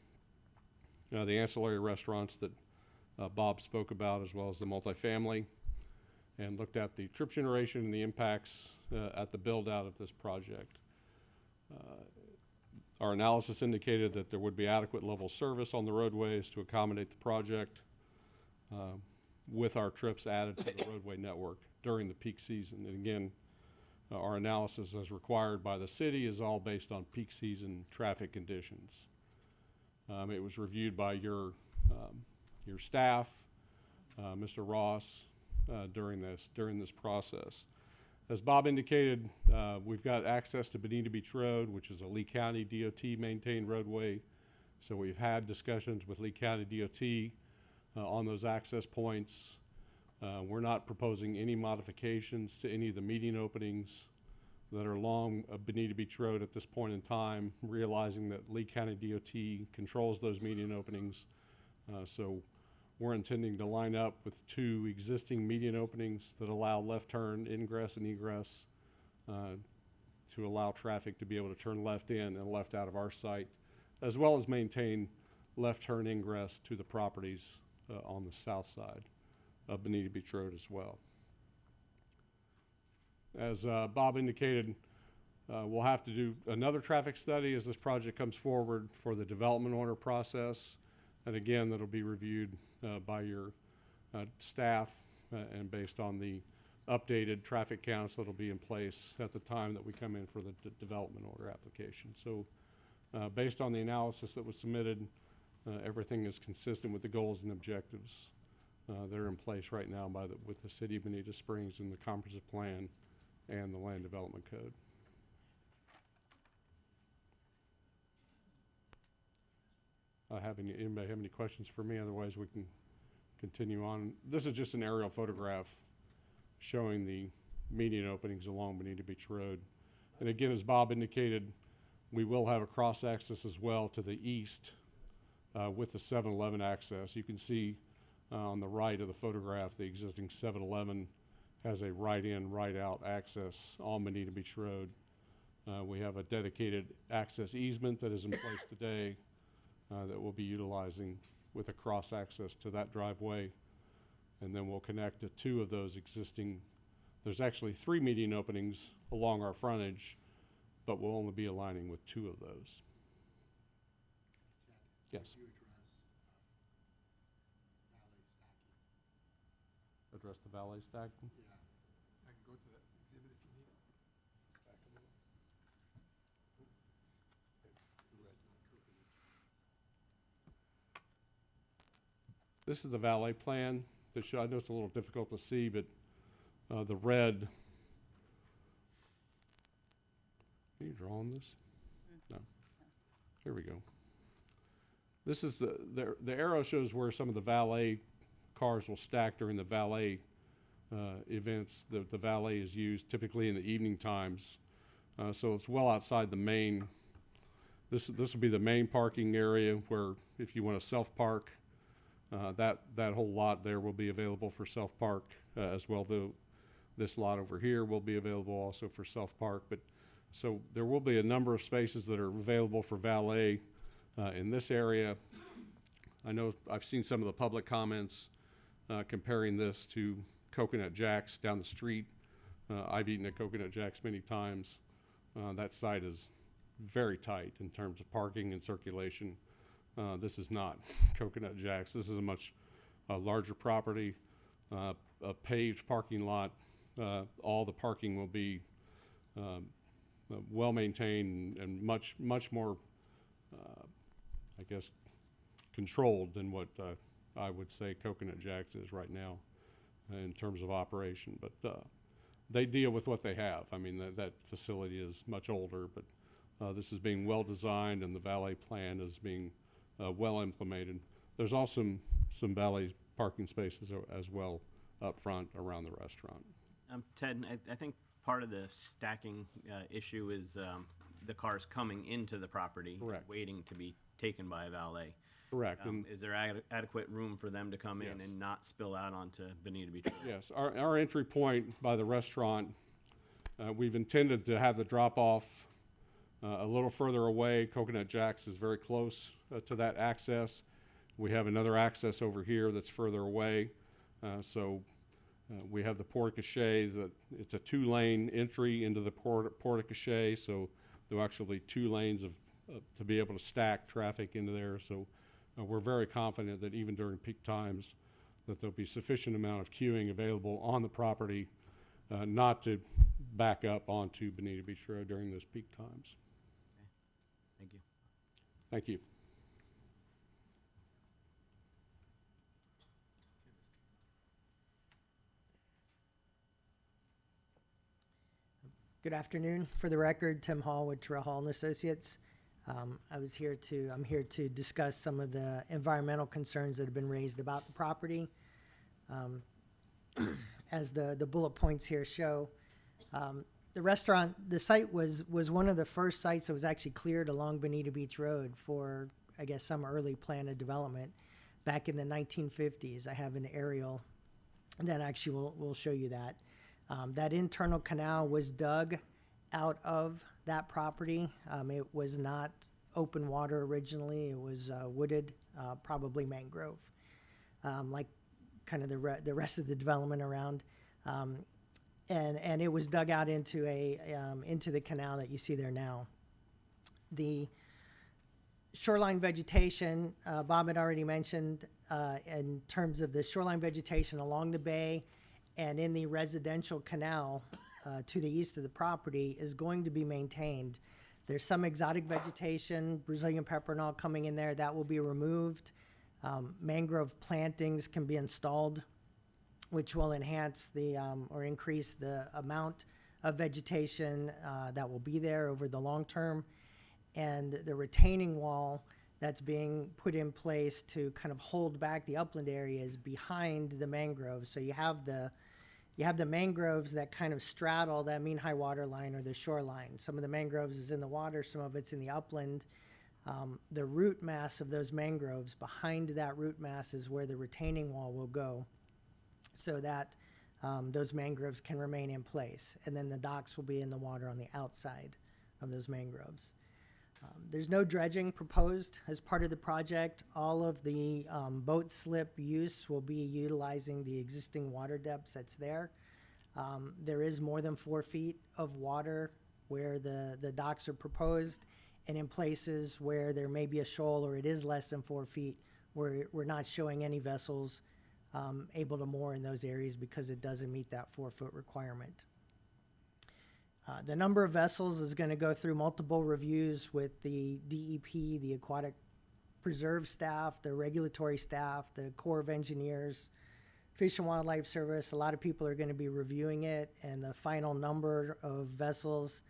the ancillary restaurants that Bob spoke about, as well as the multifamily, and looked at the trip generation and the impacts at the build out of this project. Our analysis indicated that there would be adequate level of service on the roadways to accommodate the project, with our trips added to the roadway network during the peak season. And again, our analysis as required by the city is all based on peak season traffic conditions. It was reviewed by your staff, Mr. Ross, during this process. As Bob indicated, we've got access to Bonita Beach Road, which is a Lee County DOT maintained roadway. So we've had discussions with Lee County DOT on those access points. We're not proposing any modifications to any of the median openings that are along Bonita Beach Road at this point in time, realizing that Lee County DOT controls those median openings. So we're intending to line up with 2 existing median openings that allow left turn ingress and egress to allow traffic to be able to turn left in and left out of our site, as well as maintain left turn ingress to the properties on the south side of Bonita Beach Road as well. As Bob indicated, we'll have to do another traffic study as this project comes forward for the development order process. And again, that'll be reviewed by your staff and based on the updated traffic counts that'll be in place at the time that we come in for the development order application. So based on the analysis that was submitted, everything is consistent with the goals and objectives that are in place right now with the City of Bonita Springs and the comprehensive plan and the Land Development Code. Anybody have any questions for me? Otherwise, we can continue on. This is just an aerial photograph showing the median openings along Bonita Beach Road. And again, as Bob indicated, we will have a cross access as well to the east with the 7-Eleven access. You can see on the right of the photograph, the existing 7-Eleven has a right in, right out access on Bonita Beach Road. We have a dedicated access easement that is in place today that we'll be utilizing with a cross access to that driveway. And then we'll connect to 2 of those existing. There's actually 3 median openings along our frontage, but we'll only be aligning with 2 of those. Yes. Address the valet stacking? I can go to that exhibit if you need it. Back a little. This is the valet plan that show, I know it's a little difficult to see, but the red. Can you draw on this? No. Here we go. This is the arrow shows where some of the valet cars will stack during the valet events. The valet is used typically in the evening times, so it's well outside the main. This will be the main parking area where if you want to self-park, that whole lot there will be available for self-park as well. Though this lot over here will be available also for self-park. But so there will be a number of spaces that are available for valet in this area. I know I've seen some of the public comments comparing this to Coconut Jack's down the street. I've eaten at Coconut Jack's many times. That site is very tight in terms of parking and circulation. This is not Coconut Jack's. This is a much larger property, a paved parking lot. All the parking will be well maintained and much more, I guess, controlled than what I would say Coconut Jack's is right now in terms of operation. But they deal with what they have. I mean, that facility is much older, but this is being well designed, and the valet plan is being well implemented. There's also some valet parking spaces as well up front around the restaurant. Ted, I think part of the stacking issue is the cars coming into the property, Correct. Waiting to be taken by a valet. Correct. Is there adequate room for them to come in Yes. and not spill out onto Bonita Beach Road? Yes, our entry point by the restaurant, we've intended to have the drop-off a little further away. Coconut Jack's is very close to that access. We have another access over here that's further away. So we have the porte-cochere. It's a 2-lane entry into the porte-cochere, so there are actually 2 lanes to be able to stack traffic into there. So we're very confident that even during peak times that there'll be sufficient amount of queuing available on the property not to back up onto Bonita Beach Road during those peak times. Thank you. Thank you. Good afternoon. For the record, Tim Hall with Terrell Hall and Associates. I'm here to discuss some of the environmental concerns that have been raised about the property. As the bullet points here show, the site was one of the first sites that was actually cleared along Bonita Beach Road for, I guess, some early plan of development back in the 1950s. I have an aerial that actually will show you that. That internal canal was dug out of that property. It was not open water originally. It was wooded, probably mangrove, like kind of the rest of the development around. And it was dug out into the canal that you see there now. The shoreline vegetation, Bob had already mentioned, in terms of the shoreline vegetation along the bay and in the residential canal to the east of the property is going to be maintained. There's some exotic vegetation, Brazilian pepper and all coming in there, that will be removed. Mangrove plantings can be installed, which will enhance or increase the amount of vegetation that will be there over the long term. And the retaining wall that's being put in place to kind of hold back the upland areas behind the mangroves. So you have the mangroves that kind of straddle that mean high water line or the shoreline. Some of the mangroves is in the water, some of it's in the upland. The root mass of those mangroves, behind that root mass is where the retaining wall will go, so that those mangroves can remain in place. And then the docks will be in the water on the outside of those mangroves. There's no dredging proposed as part of the project. All of the boat slip use will be utilizing the existing water depths that's there. There is more than 4 feet of water where the docks are proposed, and in places where there may be a shoal or it is less than 4 feet, we're not showing any vessels able to moor in those areas because it doesn't meet that 4-foot requirement. The number of vessels is going to go through multiple reviews with the DEP, the Aquatic Preserve staff, the regulatory staff, the Corps of Engineers, Fish and Wildlife Service. A lot of people are going to be reviewing it, and the final number of vessels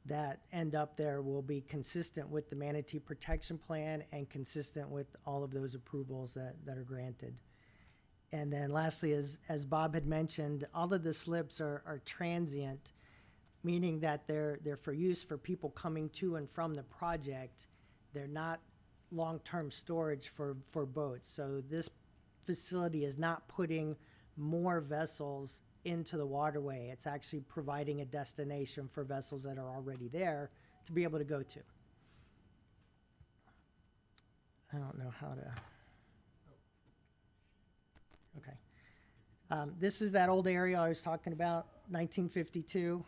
that end up there will be consistent with the Manatee Protection Plan and consistent with all of those approvals that are granted. And then lastly, as Bob had mentioned, all of the slips are transient, meaning that they're for use for people coming to and from the project. They're not long-term storage for boats. So this facility is not putting more vessels into the waterway. It's actually providing a destination for vessels that are already there to be able to go to. I don't know how to. Okay. This is that old area I was talking about, 1952.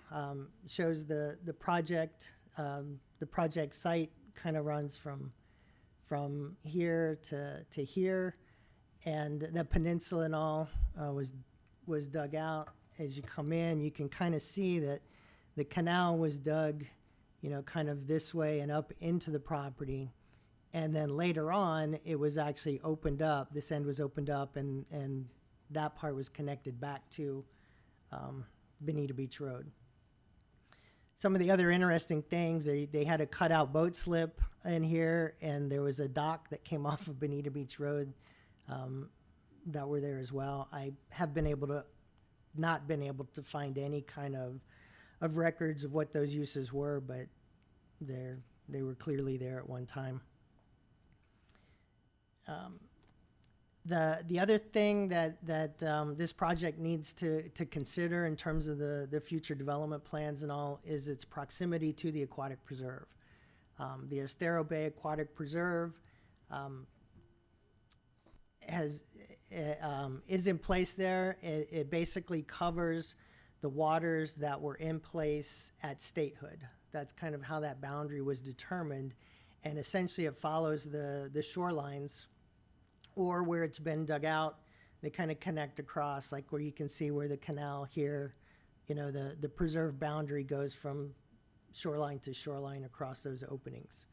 Shows the project. The project site kind of runs from here to here, and the peninsula and all was dug out. As you come in, you can kind of see that the canal was dug, kind of this way and up into the property. And then later on, it was actually opened up. This end was opened up, and that part was connected back to Bonita Beach Road. Some of the other interesting things, they had a cutout boat slip in here, and there was a dock that came off of Bonita Beach Road that were there as well. I have not been able to find any kind of records of what those uses were, but they were clearly there at one time. The other thing that this project needs to consider in terms of the future development plans and all is its proximity to the aquatic preserve. The Estero Bay Aquatic Preserve is in place there. It basically covers the waters that were in place at statehood. That's kind of how that boundary was determined, and essentially it follows the shorelines, or where it's been dug out, they kind of connect across, like where you can see where the canal here, the preserve boundary goes from shoreline to shoreline across those openings.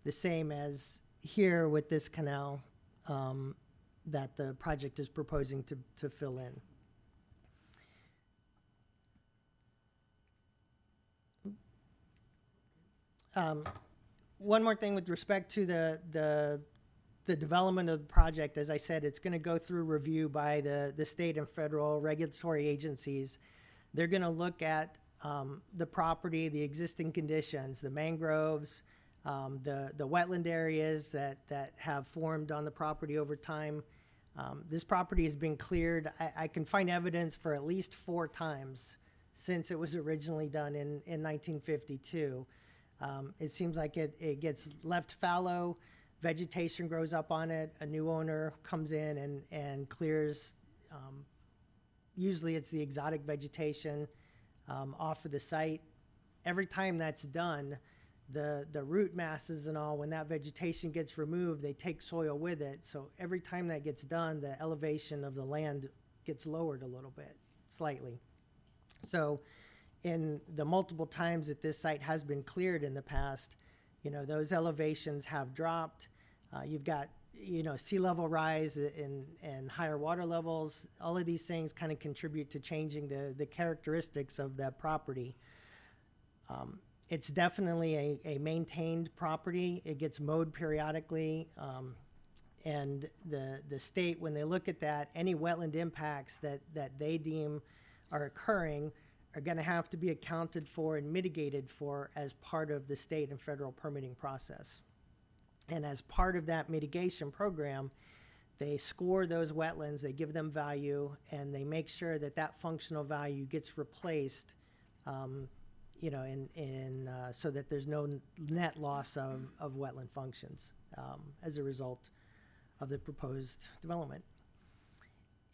The same as here with this canal that the project is proposing to fill in. One more thing with respect to the development of the project. As I said, it's going to go through review by the state and federal regulatory agencies. They're going to look at the property, the existing conditions, the mangroves, the wetland areas that have formed on the property over time. This property has been cleared. I can find evidence for at least 4 times since it was originally done in 1952. It seems like it gets left fallow. Vegetation grows up on it. A new owner comes in and clears. Usually it's the exotic vegetation off of the site. Every time that's done, the root masses and all, when that vegetation gets removed, they take soil with it. So every time that gets done, the elevation of the land gets lowered a little bit, slightly. So in the multiple times that this site has been cleared in the past, those elevations have dropped. You've got sea level rise and higher water levels, all of these things kind of contribute to changing the characteristics of that property. It's definitely a maintained property. It gets mowed periodically. And the state, when they look at that, any wetland impacts that they deem are occurring are going to have to be accounted for and mitigated for as part of the state and federal permitting process. And as part of that mitigation program, they score those wetlands, they give them value, and they make sure that that functional value gets replaced, so that there's no net loss of wetland functions as a result of the proposed development.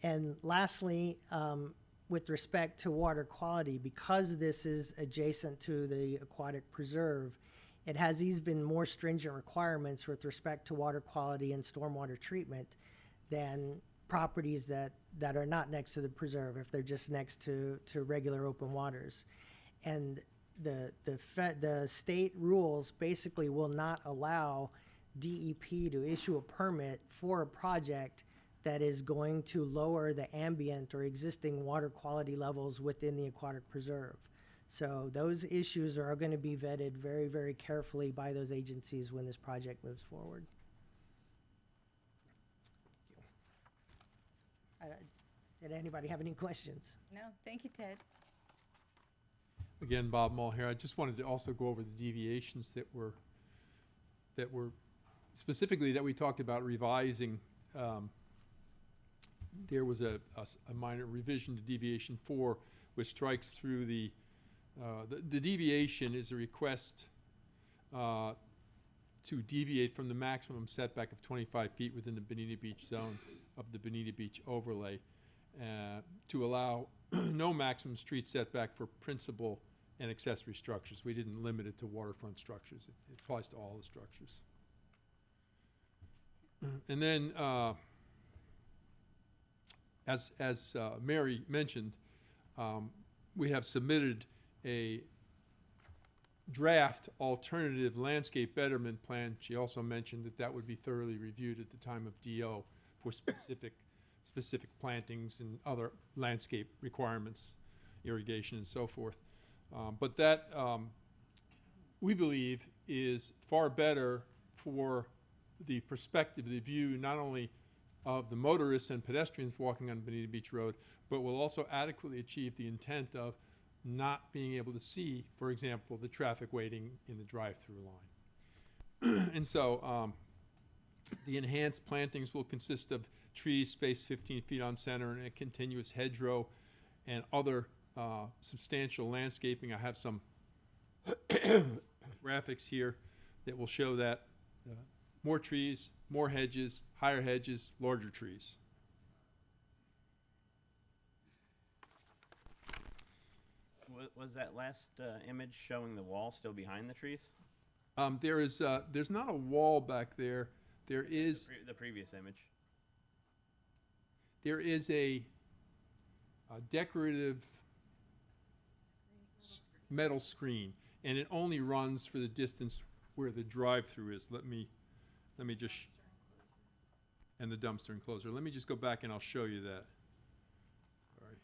And lastly, with respect to water quality, because this is adjacent to the aquatic preserve, it has even more stringent requirements with respect to water quality and stormwater treatment than properties that are not next to the preserve, if they're just next to regular open waters. And the state rules basically will not allow DEP to issue a permit for a project that is going to lower the ambient or existing water quality levels within the aquatic preserve. So those issues are going to be vetted very, very carefully by those agencies when this project moves forward. Did anybody have any questions? No, thank you, Ted. Again, Bob Mull here. I just wanted to also go over the deviations that were specifically that we talked about revising. There was a minor revision to deviation 4, which strikes through the deviation is a request to deviate from the maximum setback of 25 feet within the Bonita Beach zone of the Bonita Beach overlay to allow no maximum street setback for principal and accessory structures. We didn't limit it to waterfront structures. It applies to all the structures. And then, as Mary mentioned, we have submitted a draft alternative landscape betterment plan. She also mentioned that would be thoroughly reviewed at the time of DO for specific plantings and other landscape requirements, irrigation and so forth. But that, we believe, is far better for the perspective, the view, not only of the motorists and pedestrians walking on Bonita Beach Road, but will also adequately achieve the intent of not being able to see, for example, the traffic waiting in the drive-through line. And so the enhanced plantings will consist of trees spaced 15 feet on center and a continuous hedgerow and other substantial landscaping. I have some graphics here that will show that. More trees, more hedges, higher hedges, larger trees. Was that last image showing the wall still behind the trees? There's not a wall back there. There is the previous image. There is a decorative metal screen, and it only runs for the distance where the drive-through is. Let me just, and the dumpster enclosure. Let me just go back and I'll show you that. Sorry.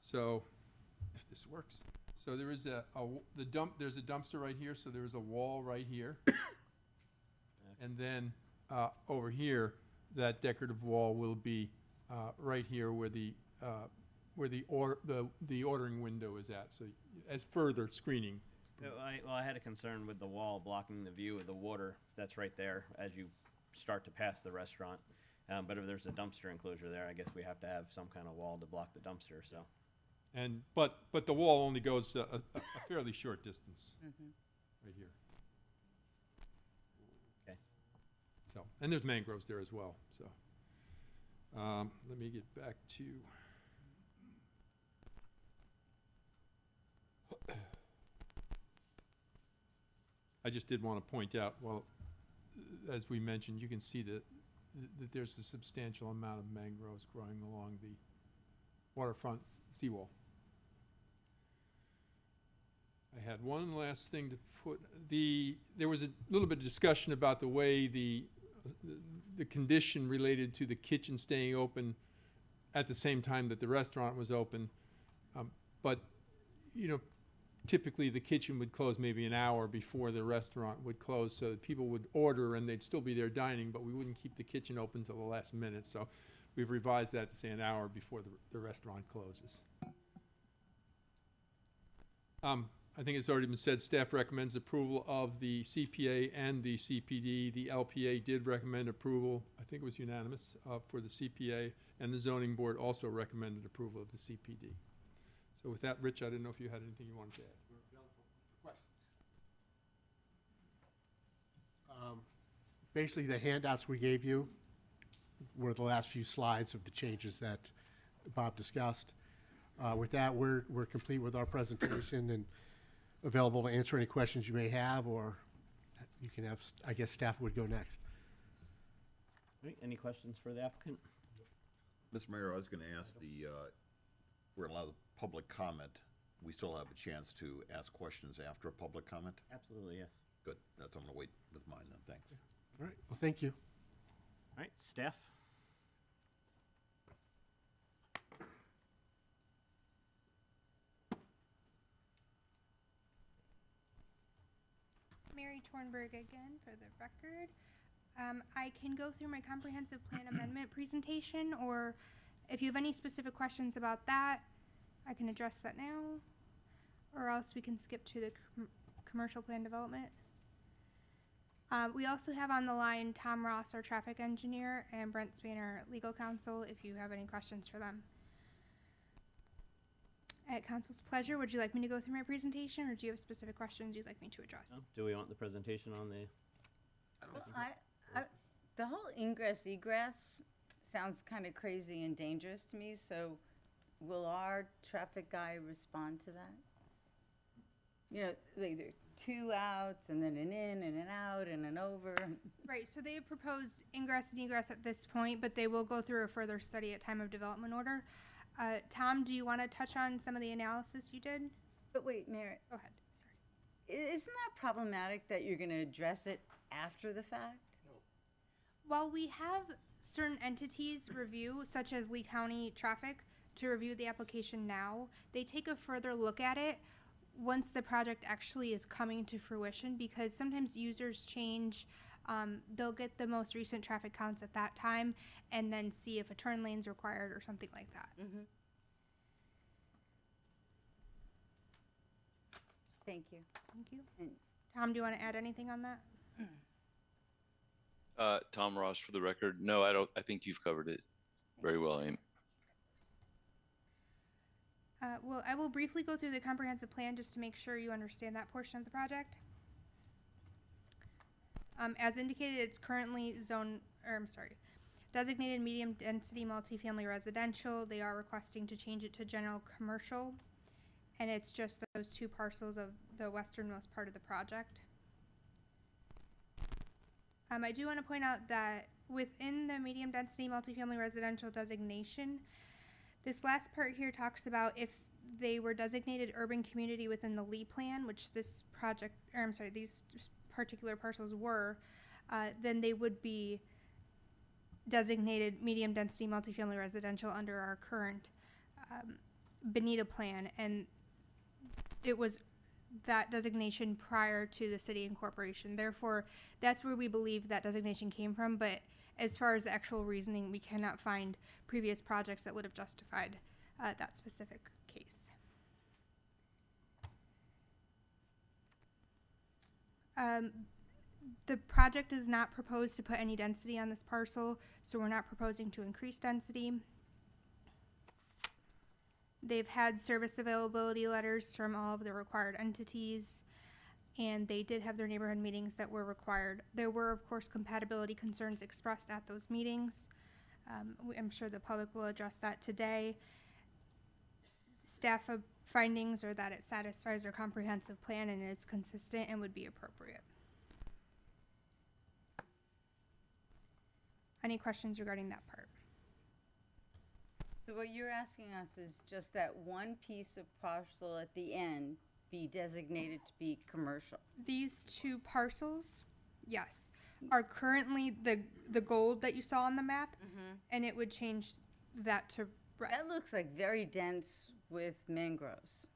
So, if this works. So there is there's a dumpster right here, so there is a wall right here. And then over here, that decorative wall will be right here where the ordering window is at. So as further screening. I had a concern with the wall blocking the view of the water that's right there as you start to pass the restaurant. But if there's a dumpster enclosure there, I guess we have to have some kind of wall to block the dumpster. So, but the wall only goes a fairly short distance, right here. Okay. So, and there's mangroves there as well. So, let me get back to. I just did want to point out, well, as we mentioned, you can see that there's a substantial amount of mangroves growing along the waterfront seawall. I had one last thing to put. There was a little bit of discussion about the way the condition related to the kitchen staying open at the same time that the restaurant was open. But, you know, typically the kitchen would close maybe an hour before the restaurant would close, so that people would order and they'd still be there dining, but we wouldn't keep the kitchen open till the last minute. So we've revised that to say an hour before the restaurant closes. I think it's already been said, staff recommends approval of the CPA and the CPD. The LPA did recommend approval, I think it was unanimous, for the CPA, and the zoning board also recommended approval of the CPD. So with that, Rich, I didn't know if you had anything you wanted to add. Basically, the handouts we gave you were the last few slides of the changes that Bob discussed. With that, we're complete with our presentation and available to answer any questions you may have, or you can have, I guess staff would go next. All right, any questions for the applicant? Mr. Mayor, I was going to ask we're allowed public comment. We still have a chance to ask questions after a public comment? Absolutely, yes. Good. That's, I'm going to wait with mine then. Thanks. All right. Well, thank you. All right, staff? Mary Tornberg again for the record. I can go through my comprehensive plan amendment presentation, or if you have any specific questions about that, I can address that now, or else we can skip to the commercial plan development. We also have on the line Tom Ross, our traffic engineer, and Brent Spanner, legal counsel, if you have any questions for them. At council's pleasure, would you like me to go through my presentation, or do you have specific questions you'd like me to address? No? Do we want the presentation on the? Well, the whole ingress egress sounds kind of crazy and dangerous to me. So, will our traffic guy respond to that? You know, like there are 2 outs and then an in and an out and an over. Right. So they have proposed ingress and egress at this point, but they will go through a further study at time of development order. Tom, do you want to touch on some of the analysis you did? But wait, Mary. Go ahead. Sorry. Isn't that problematic that you're going to address it after the fact? No. While we have certain entities review, such as Lee County Traffic, to review the application now, they take a further look at it once the project actually is coming to fruition, because sometimes users change. They'll get the most recent traffic counts at that time and then see if a turn lane's required or something like that. Mm-hmm. Thank you. Thank you. And Tom, do you want to add anything on that? Tom Ross for the record. No, I don't. I think you've covered it very well, Amy. Well, I will briefly go through the comprehensive plan just to make sure you understand that portion of the project. As indicated, it's currently designated medium density multifamily residential. They are requesting to change it to general commercial, and it's just those 2 parcels of the westernmost part of the project. I do want to point out that within the medium density multifamily residential designation, this last part here talks about if they were designated urban community within the Lee plan, which this project, these particular parcels were, then they would be designated medium density multifamily residential under our current Bonita plan, and it was that designation prior to the city incorporation. Therefore, that's where we believe that designation came from, but as far as the actual reasoning, we cannot find previous projects that would have justified that specific case. The project is not proposed to put any density on this parcel, so we're not proposing to increase density. They've had service availability letters from all of the required entities, and they did have their neighborhood meetings that were required. There were, of course, compatibility concerns expressed at those meetings. I'm sure the public will address that today. Staff findings are that it satisfies our comprehensive plan and is consistent and would be appropriate. Any questions regarding that part? So what you're asking us is just that one piece of parcel at the end be designated to be commercial? These two parcels, yes, are currently the gold that you saw on the map, and it would change that to red. That looks like very dense with mangroves.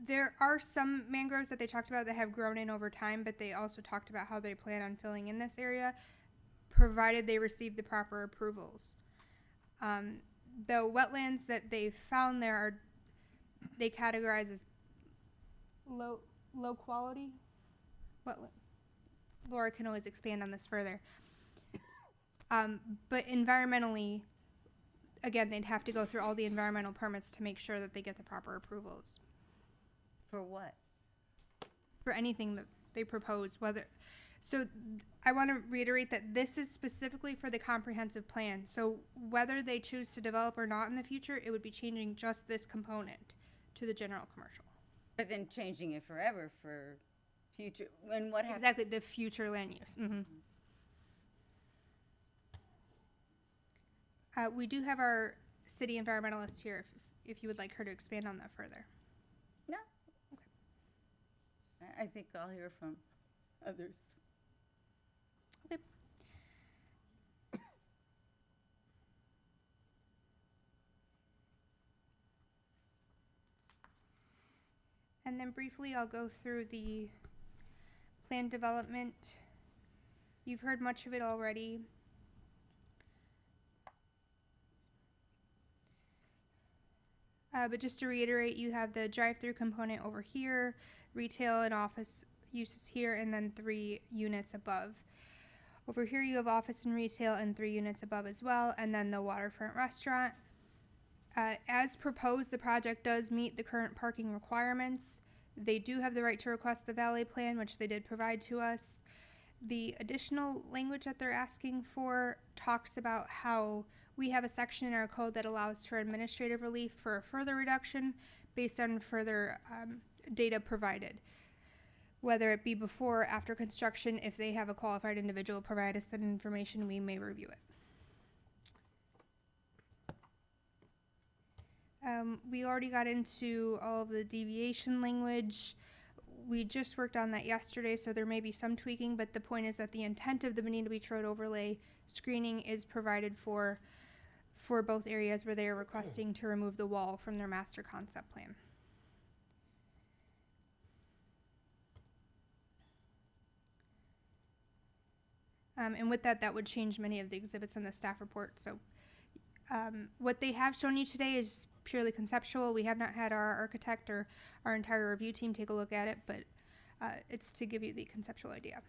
There are some mangroves that they talked about that have grown in over time, but they also talked about how they plan on filling in this area, provided they receive the proper approvals. The wetlands that they found there are, they categorize as low quality wetland. Laura can always expand on this further. But environmentally, again, they'd have to go through all the environmental permits to make sure that they get the proper approvals. For what? For anything that they propose, I want to reiterate that this is specifically for the comprehensive plan. So whether they choose to develop or not in the future, it would be changing just this component to the general commercial. But then changing it forever for future, and what happens? Exactly, the future land use. We do have our city environmentalist here if you would like her to expand on that further. No? Okay. I think I'll hear from others. Okay. And then briefly, I'll go through the plan development. You've heard much of it already. But just to reiterate, you have the drive-through component over here, retail and office uses here, and then 3 units above. Over here you have office and retail and 3 units above as well, and then the waterfront restaurant. As proposed, the project does meet the current parking requirements. They do have the right to request the valet plan, which they did provide to us. The additional language that they're asking for talks about how we have a section in our code that allows for administrative relief for a further reduction based on further data provided. Whether it be before or after construction, if they have a qualified individual provide us that information, we may review it. We already got into all of the deviation language. We just worked on that yesterday, so there may be some tweaking, but the point is that the intent of the Bonita Beach Road overlay screening is provided for both areas where they are requesting to remove the wall from their master concept plan. And with that, that would change many of the exhibits in the staff report. So what they have shown you today is purely conceptual. We have not had our architect or our entire review team take a look at it, but it's to give you the conceptual idea.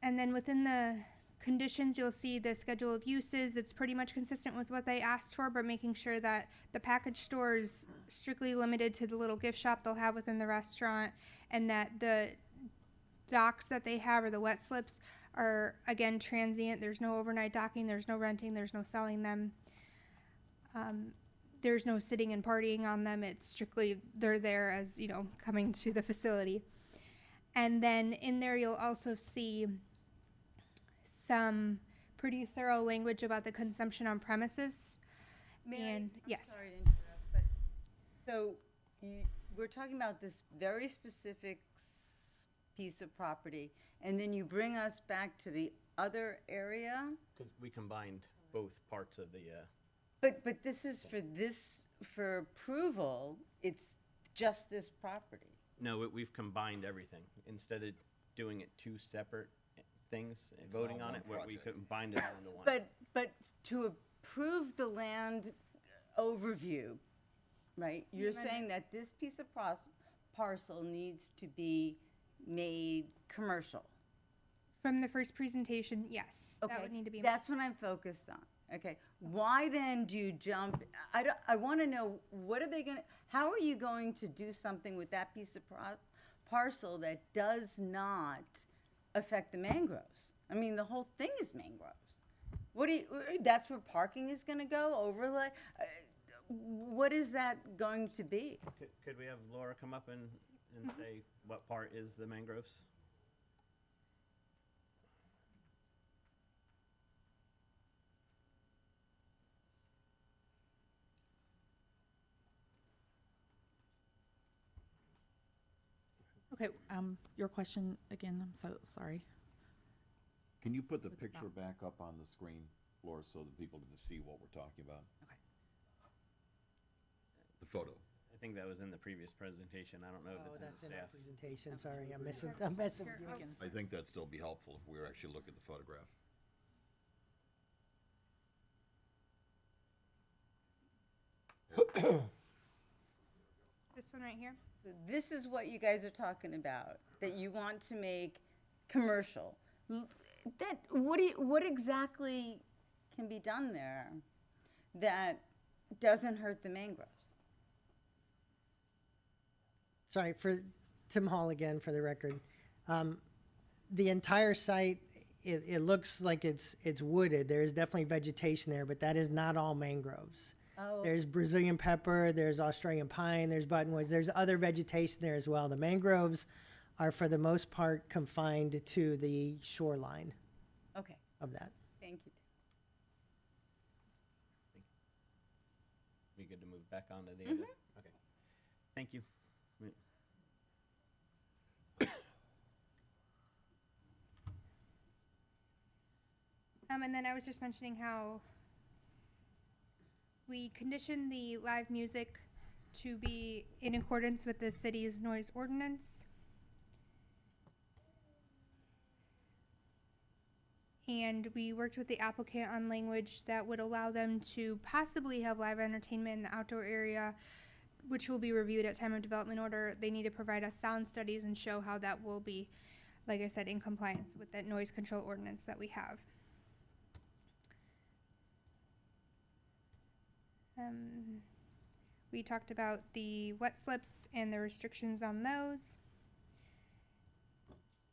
And then within the conditions, you'll see the schedule of uses. It's pretty much consistent with what they asked for, but making sure that the package store is strictly limited to the little gift shop they'll have within the restaurant, and that the docks that they have, or the wet slips, are again transient. There's no overnight docking, there's no renting, there's no selling them. There's no sitting and partying on them. It's strictly they're there as, you know, coming to the facility. And then in there you'll also see some pretty thorough language about the consumption on premises. I'm yes. Sorry to interrupt, but so we're talking about this very specific piece of property, and then you bring us back to the other area. Because we combined both parts of the. But this is for approval. It's just this property. No, we've combined everything. Instead of doing it 2 separate things, and voting on it, we combined it into one. But to approve the land overview, right? You're saying that this piece of parcel needs to be made commercial. From the first presentation, yes. Okay, that would need to be. That's what I'm focused on. Okay, why then do you jump? I want to know, how are you going to do something with that piece of parcel that does not affect the mangroves? I mean, the whole thing is mangroves. That's where parking is going to go, overlay? What is that going to be? Could we have Laura come up and say what part is the mangroves? Okay, your question again, I'm so sorry. Can you put the picture back up on the screen, Laura, so that people can see what we're talking about? Okay. The photo. I think that was in the previous presentation. I don't know if Oh, it's in that's the in our staff. presentation. Sorry, I'm messing with you. I think that'd still be helpful if we were actually looking at the photograph. This one right here. So this is what you guys are talking about, that you want to make commercial. What exactly can be done there that doesn't hurt the mangroves? Sorry, for Tim Hall again, for the record. The entire site, it looks like it's wooded. There is definitely vegetation there, but that is not all mangroves. Oh. There's Brazilian pepper, there's Australian pine, there's buttonwoods, there's other vegetation there as well. The mangroves are for the most part confined to the shoreline Okay, of that. thank you. We good to move back onto the other? Okay. Thank you. Right. And then I was just mentioning how we condition the live music to be in accordance with the city's noise ordinance. And we worked with the applicant on language that would allow them to possibly have live entertainment in the outdoor area, which will be reviewed at time of development order. They need to provide us sound studies and show how that will be, like I said, in compliance with that noise control ordinance that we have. We talked about the wet slips and the restrictions on those.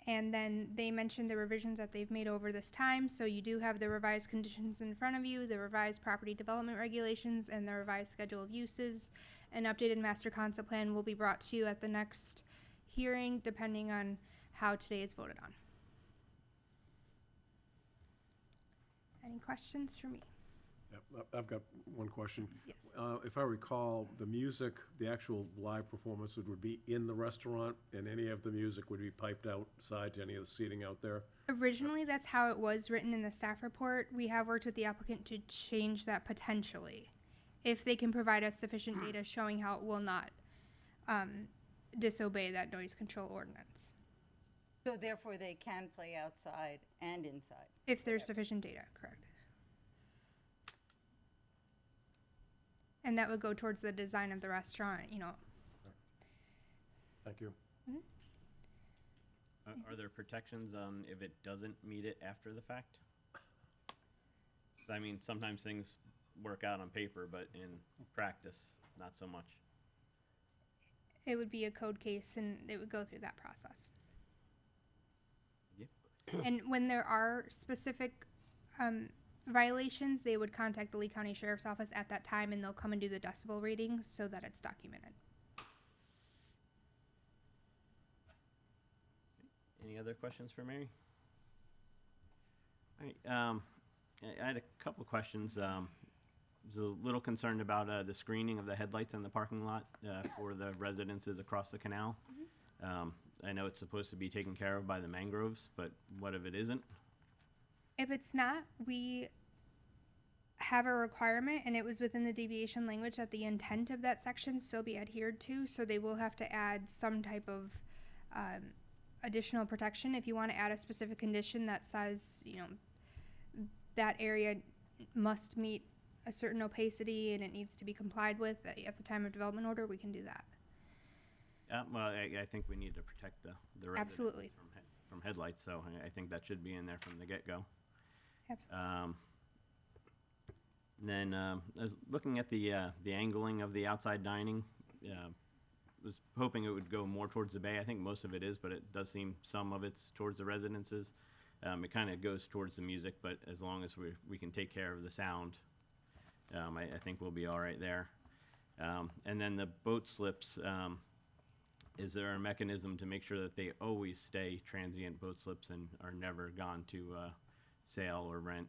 And then they mentioned the revisions that they've made over this time. So you do have the revised conditions in front of you, the revised property development regulations, and the revised schedule of uses. An updated master concept plan will be brought to you at the next hearing, depending on how today is voted on. Any questions for me? Yep, I've got one question. Yes. If I recall, the music, the actual live performance would be in the restaurant, and any of the music would be piped outside to any of the seating out there? Originally, that's how it was written in the staff report. We have worked with the applicant to change that potentially, if they can provide us sufficient data showing how it will not disobey that noise control ordinance. So therefore, they can play outside and inside? If there's sufficient data, correct. And that would go towards the design of the restaurant, you know. Thank you. Are there protections on if it doesn't meet it after the fact? I mean, sometimes things work out on paper, but in practice, not so much. It would be a code case and it would go through that process. Yeah. And when there are specific violations, they would contact the Lee County Sheriff's Office at that time and they'll come and do the decibel readings so that it's documented. Any other questions for Mary? All right, I had a couple questions. I was a little concerned about the screening of the headlights in the parking lot for the residences across the canal. I know it's supposed to be taken care of by the mangroves, but what if it isn't? If it's not, we have a requirement, and it was within the deviation language that the intent of that section still be adhered to, so they will have to add some type of additional protection. If you want to add a specific condition that says, you know, that area must meet a certain opacity and it needs to be complied with at the time of development order, we can do that. Well, I think we need to protect the residents Absolutely. from headlights, so I think that should be in there from the get-go. Absolutely. Then I was looking at the angling of the outside dining. Was hoping it would go more towards the bay. I think most of it is, but it does seem some of it's towards the residences. It kind of goes towards the music, but as long as we can take care of the sound, I think we'll be all right there. And then the boat slips, is there a mechanism to make sure that they always stay transient boat slips and are never gone to sale or rent?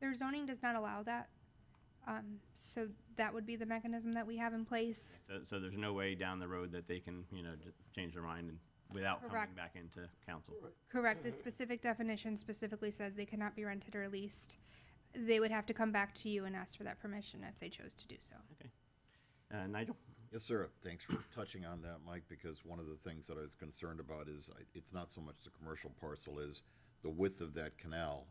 Their zoning does not allow that. So that would be the mechanism that we have in place. So there's no way down the road that they can, change their mind and without coming Correct. back into council. Correct. The specific definition specifically says they cannot be rented or leased. They would have to come back to you and ask for that permission if they chose to do so. Okay. Nigel? Yes, sir. Thanks for touching on that, Mike, because one of the things that I was concerned about is it's not so much the commercial parcel is the width of that canal.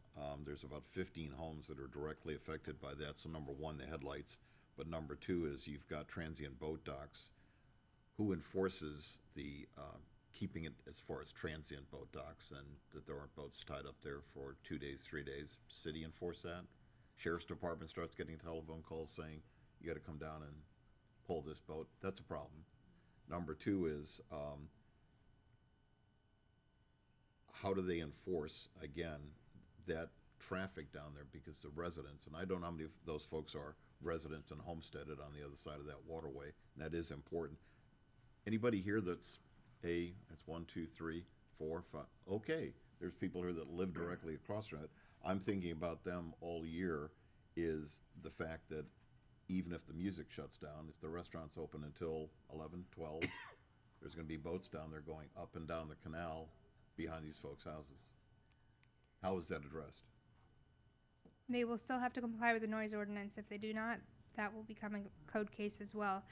There's about 15 homes that are directly affected by that. So number one, the headlights. But number two is you've got transient boat docks. Who enforces the keeping it as far as transient boat docks and that there aren't boats tied up there for 2 days, 3 days? City enforce that? Sheriff's Department starts getting telephone calls saying, you gotta come down and pull this boat. That's a problem. Number two is, how do they enforce, again, that traffic down there? Because the residents, and I don't know how many of those folks are residents and homesteaded on the other side of that waterway, and that is important. Anybody here that's that's 1, 2, 3, 4, 5, okay, there's people here that live directly across from it. I'm thinking about them all year is the fact that even if the music shuts down, if the restaurant's open until 11, 12, there's gonna be boats down there going up and down the canal behind these folks' houses. How is that addressed? They will still have to comply with the noise ordinance. If they do not, that will become a code case as well.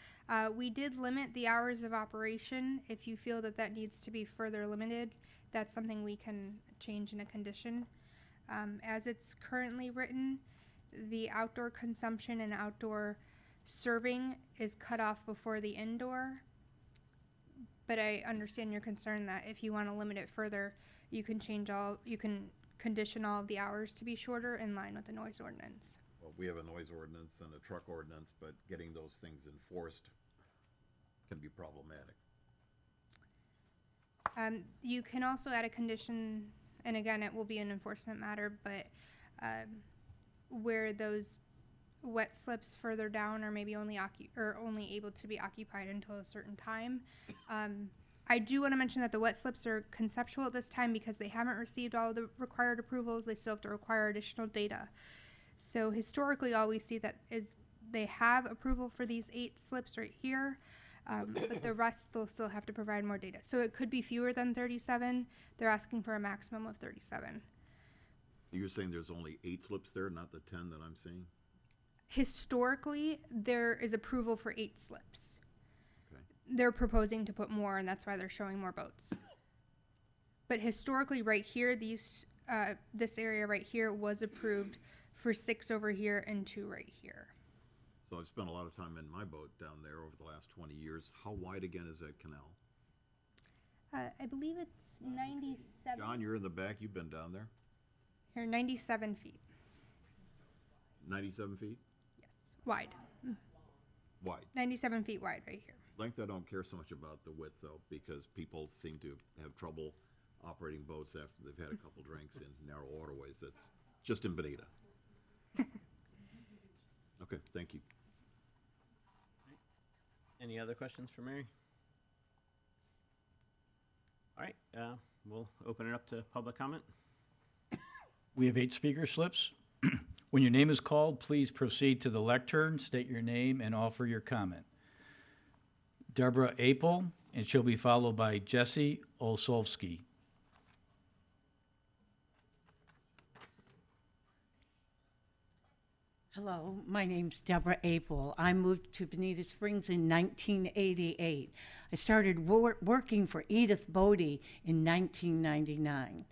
We did limit the hours of operation. If you feel that that needs to be further limited, that's something we can change in a condition. As it's currently written, the outdoor consumption and outdoor serving is cut off before the indoor. But I understand your concern that if you want to limit it further, you can condition all of the hours to be shorter in line with the noise ordinance. Well, we have a noise ordinance and a truck ordinance, but getting those things enforced can be problematic. You can also add a condition, and again, it will be an enforcement matter, but where those wet slips further down are maybe only able to be occupied until a certain time. I do want to mention that the wet slips are conceptual at this time because they haven't received all the required approvals. They still have to require additional data. So historically, all we see that is they have approval for these 8 slips right here, but the rest they'll still have to provide more data. So it could be fewer than 37. They're asking for a maximum of 37. You're saying there's only 8 slips there, not the 10 that I'm seeing? Historically, there is approval for 8 slips. Okay. They're proposing to put more, and that's why they're showing more boats. But historically, right here, this area right here was approved for 6 over here and 2 right here. So I've spent a lot of time in my boat down there over the last 20 years. How wide again is that canal? I believe it's 97. John, you're in the back. You've been down there. Here, 97 feet. 97 feet? Yes, wide. Wide. 97 feet wide right here. Length, I don't care so much about the width, though, because people seem to have trouble operating boats after they've had a couple drinks in narrow waterways. That's just in Bonita. Okay, thank you. Any other questions for Mary? All right, we'll open it up to public comment. We have 8 speaker slips. When your name is called, please proceed to the lectern, state your name, and offer your comment. Deborah Apel, and she'll be followed by Jesse Olsovsky. Hello, my name's Deborah Apel. I moved to Bonita Springs in 1988. I started working for Edith Bodie in 1999.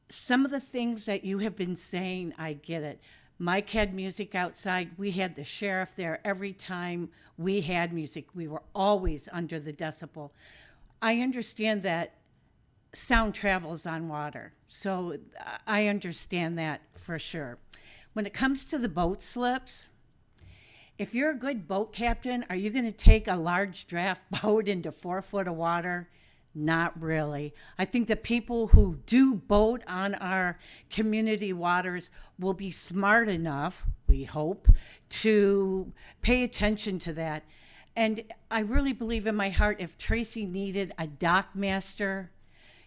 Some of the things that you have been saying, I get it. Mike had music outside. We had the sheriff there every time we had music. We were always under the decibel. I understand that sound travels on water, so I understand that for sure. When it comes to the boat slips, if you're a good boat captain, are you going to take a large draft boat into 4 foot of water? Not really. I think the people who do boat on our community waters will be smart enough, we hope, to pay attention to that. And I really believe in my heart if Tracy needed a dock master,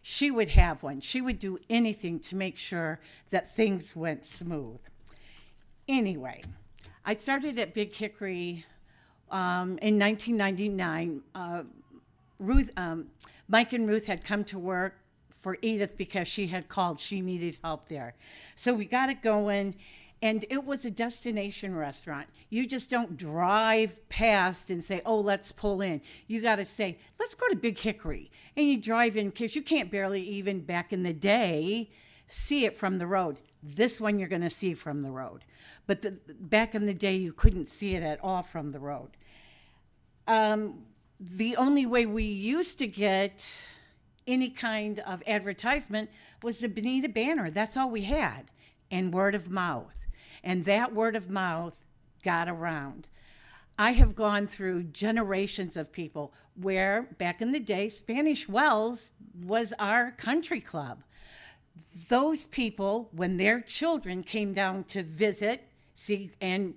she would have one. She would do anything to make sure that things went smooth. Anyway, I started at Big Hickory in 1999. Mike and Ruth had come to work for Edith because she had called. She needed help there. So we got it going, and it was a destination restaurant. You just don't drive past and say, oh, let's pull in. You got to say, let's go to Big Hickory. And you drive in because you can't barely even back in the day see it from the road. This one you're going to see from the road. But back in the day, you couldn't see it at all from the road. The only way we used to get any kind of advertisement was the Bonita banner. That's all we had, and word of mouth. And that word of mouth got around. I have gone through generations of people where back in the day, Spanish Wells was our country club. Those people, when their children came down to visit, see, and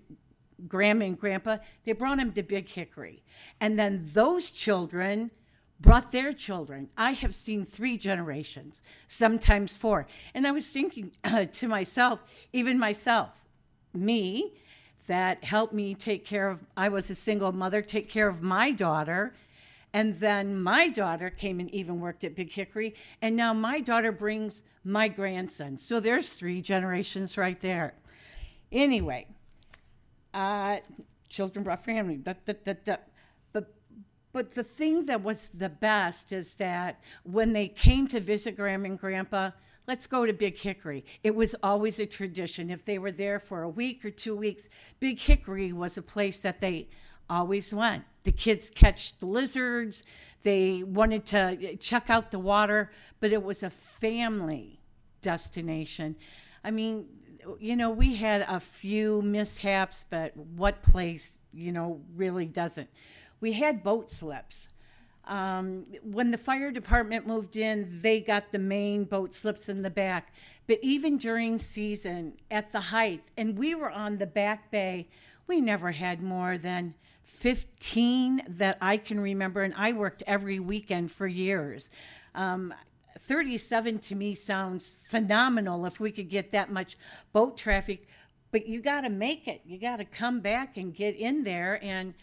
Grandma and Grandpa, they brought them to Big Hickory. And then those children brought their children. I have seen 3 generations, sometimes 4. And I was thinking to myself, even myself, me, that helped me take care of, I was a single mother, take care of my daughter. And then my daughter came and even worked at Big Hickory. And now my daughter brings my grandson. So there's 3 generations right there. Anyway, children brought family. But the thing that was the best is that when they came to visit Grandma and Grandpa, let's go to Big Hickory. It was always a tradition. If they were there for a week or 2 weeks, Big Hickory was a place that they always went. The kids catch the lizards. They wanted to check out the water, but it was a family destination. I mean, you know, we had a few mishaps, but what place, you know, really doesn't? We had boat slips. When the fire department moved in, they got the main boat slips in the back. But even during season, at the height, and we were on the back bay, we never had more than 15 that I can remember, and I worked every weekend for years. 37 to me sounds phenomenal if we could get that much boat traffic, but you got to make it. You got to come back and get in there, and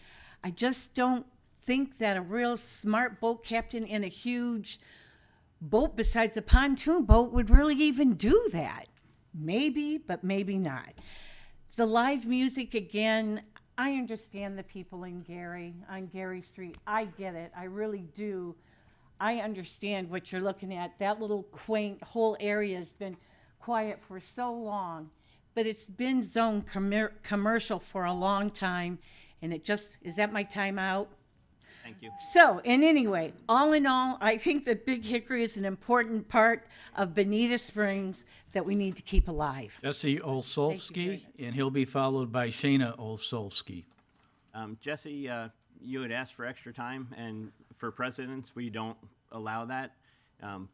I just don't think that a real smart boat captain in a huge boat besides a pontoon boat would really even do that. Maybe, but maybe not. The live music, again, I understand the people in Gary, on Gary Street. I get it. I really do. I understand what you're looking at. That little quaint whole area has been quiet for so long, but it's been zone commercial for a long time, and it just, is that my time out? Thank you. So, in any way, all in all, I think that Big Hickory is an important part of Bonita Springs that we need to keep alive. Jesse Olszewski, and he'll be followed by Shayna Olszewski. Jesse, you had asked for extra time, and for precedence, we don't allow that.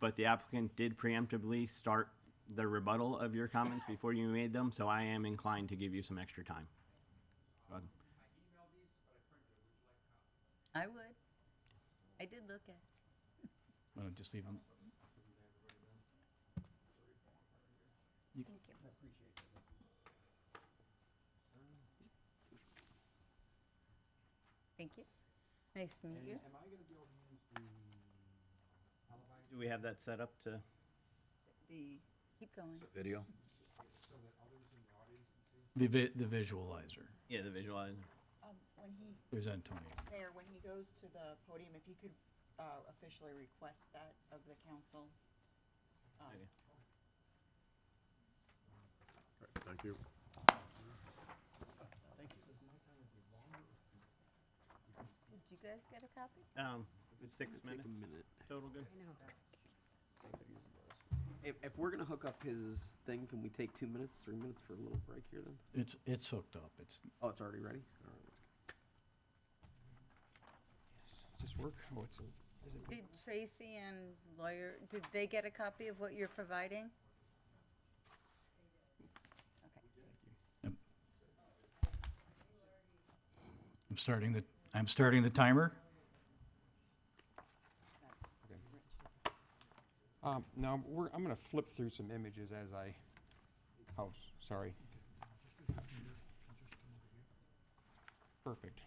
But the applicant did preemptively start the rebuttal of your comments before you made them, so I am inclined to give you some extra time. I would. I did look at. Why don't just leave them? Thank you. Thank you. Nice to meet you. Do we have that set up to? Keep going. Video? The visualizer. Yeah, the visualizer. When he, There's Antonio. Mayor, when he goes to the podium, if he could officially request that of the council. Okay. Thank you. Did you guys get a copy? 6 minutes. Total good. If we're gonna hook up his thing, can we take 2 minutes, 3 minutes for a little break here then? It's hooked up. It's already ready? All right, let's go. Does this work? Oh, it's Did Tracy and lawyer, did they get a copy of what you're providing? I'm starting the timer. Now, I'm going to flip through some images as I, oh, sorry. Perfect.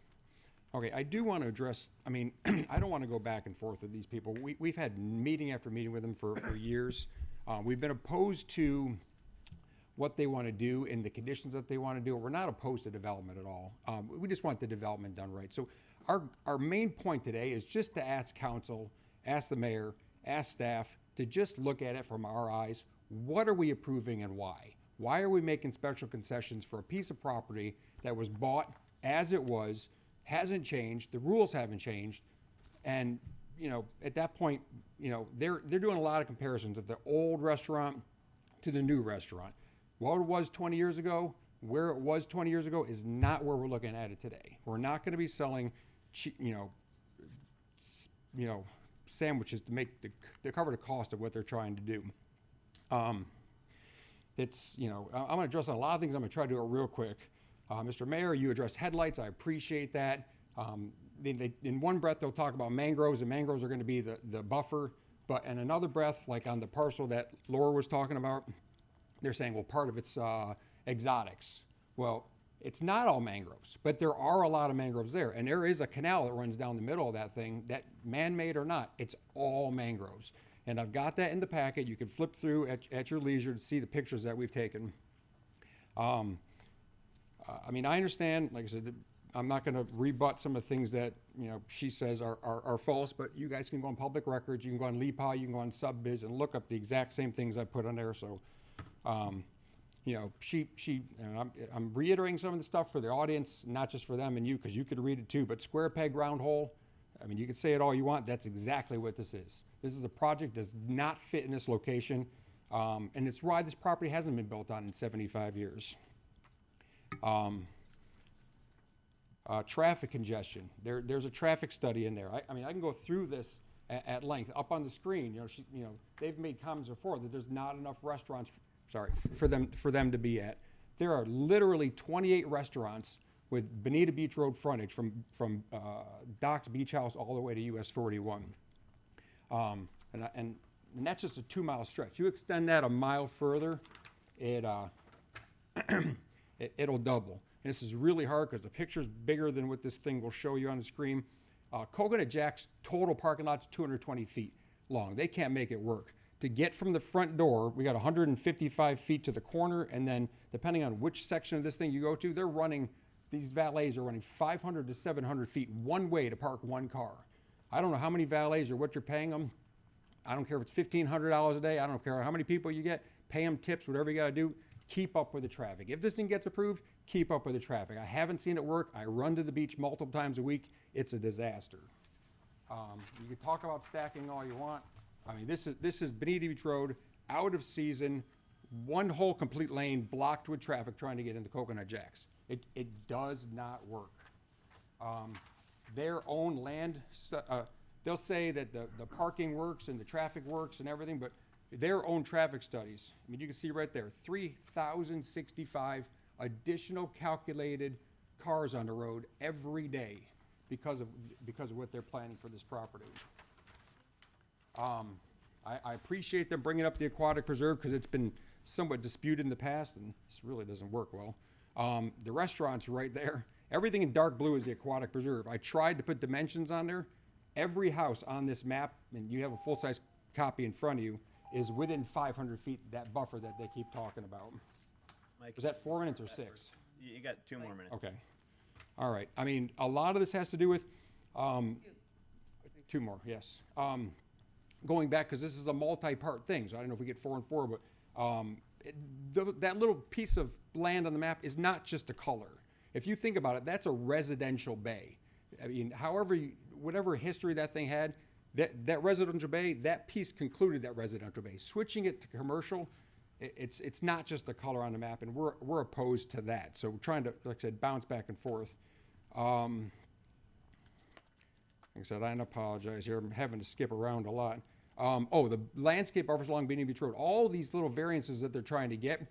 Okay, I do want to address, I mean, I don't want to go back and forth with these people. We've had meeting after meeting with them for years. We've been opposed to what they want to do and the conditions that they want to do. We're not opposed to development at all. We just want the development done right. So our main point today is just to ask council, ask the mayor, ask staff to just look at it from our eyes. What are we approving and why? Why are we making special concessions for a piece of property that was bought as it was, hasn't changed, the rules haven't changed, and at that point, they're doing a lot of comparisons of the old restaurant to the new restaurant. What it was 20 years ago, where it was 20 years ago is not where we're looking at it today. We're not going to be selling, sandwiches to make to cover the cost of what they're trying to do. I'm going to address on a lot of things. I'm going to try to do it real quick. Mr. Mayor, you addressed headlights. I appreciate that. In one breath, they'll talk about mangroves, and mangroves are going to be the buffer. But in another breath, like on the parcel that Laura was talking about, they're saying, well, part of it's exotics. Well, it's not all mangroves, but there are a lot of mangroves there. And there is a canal that runs down the middle of that thing, that man-made or not, it's all mangroves. And I've got that in the packet. You can flip through at your leisure to see the pictures that we've taken. I mean, I understand, like I said, I'm not going to rebut some of the things that, she says are false, but you guys can go on public records, you can go on LEPA, you can go on SubBiz and look up the exact same things I put on there. So, I'm reiterating some of the stuff for the audience, not just for them and you, because you could read it too, but square peg, round hole, I mean, you can say it all you want. That's exactly what this is. This is a project that does not fit in this location, and it's why this property hasn't been built on in 75 years. Traffic congestion. There's a traffic study in there. I mean, I can go through this at length. Up on the screen, they've made comments before that there's not enough restaurants, for them to be at. There are literally 28 restaurants with Bonita Beach Road frontage from Doc's Beach House all the way to US 41. And that's just a 2-mile stretch. You extend that a mile further, it'll double. And this is really hard because the picture's bigger than what this thing will show you on the screen. Coconut Jack's total parking lot's 220 feet long. They can't make it work. To get from the front door, we got 155 feet to the corner, and then depending on which section of this thing you go to, these valets are running 500 to 700 feet one way to park one car. I don't know how many valets or what you're paying them. I don't care if it's $1,500 a day. I don't care how many people you get. Pay them tips, whatever you got to do. Keep up with the traffic. If this thing gets approved, keep up with the traffic. I haven't seen it work. I run to the beach multiple times a week. It's a disaster. You can talk about stacking all you want. I mean, this is Bonita Beach Road, out of season, one whole complete lane blocked with traffic trying to get into Coconut Jack's. It does not work. Their own land, they'll say that the parking works and the traffic works and everything, but their own traffic studies, I mean, you can see right there, 3,065 additional calculated cars on the road every day because of what they're planning for this property. I appreciate them bringing up the aquatic preserve because it's been somewhat disputed in the past, and this really doesn't work well. The restaurant's right there. Everything in dark blue is the aquatic preserve. I tried to put dimensions on there. Every house on this map, and you have a full-size copy in front of you, is within 500 feet, that buffer that they keep talking about. Mike, Was that 4 minutes or 6? You got 2 more minutes. Okay. All right. I mean, a lot of this has to do with, 2 more, yes. Going back, because this is a multi-part thing, so I don't know if we get 4 and 4, but that little piece of land on the map is not just a color. If you think about it, that's a residential bay. I mean, whatever history that thing had, that residential bay, that piece concluded that residential bay. Switching it to commercial, it's not just a color on the map, and we're opposed to that. So we're trying to, like I said, bounce back and forth. Like I said, I apologize here. I'm having to skip around a lot. The landscape buffers along Bonita Beach Road. All these little variances that they're trying to get.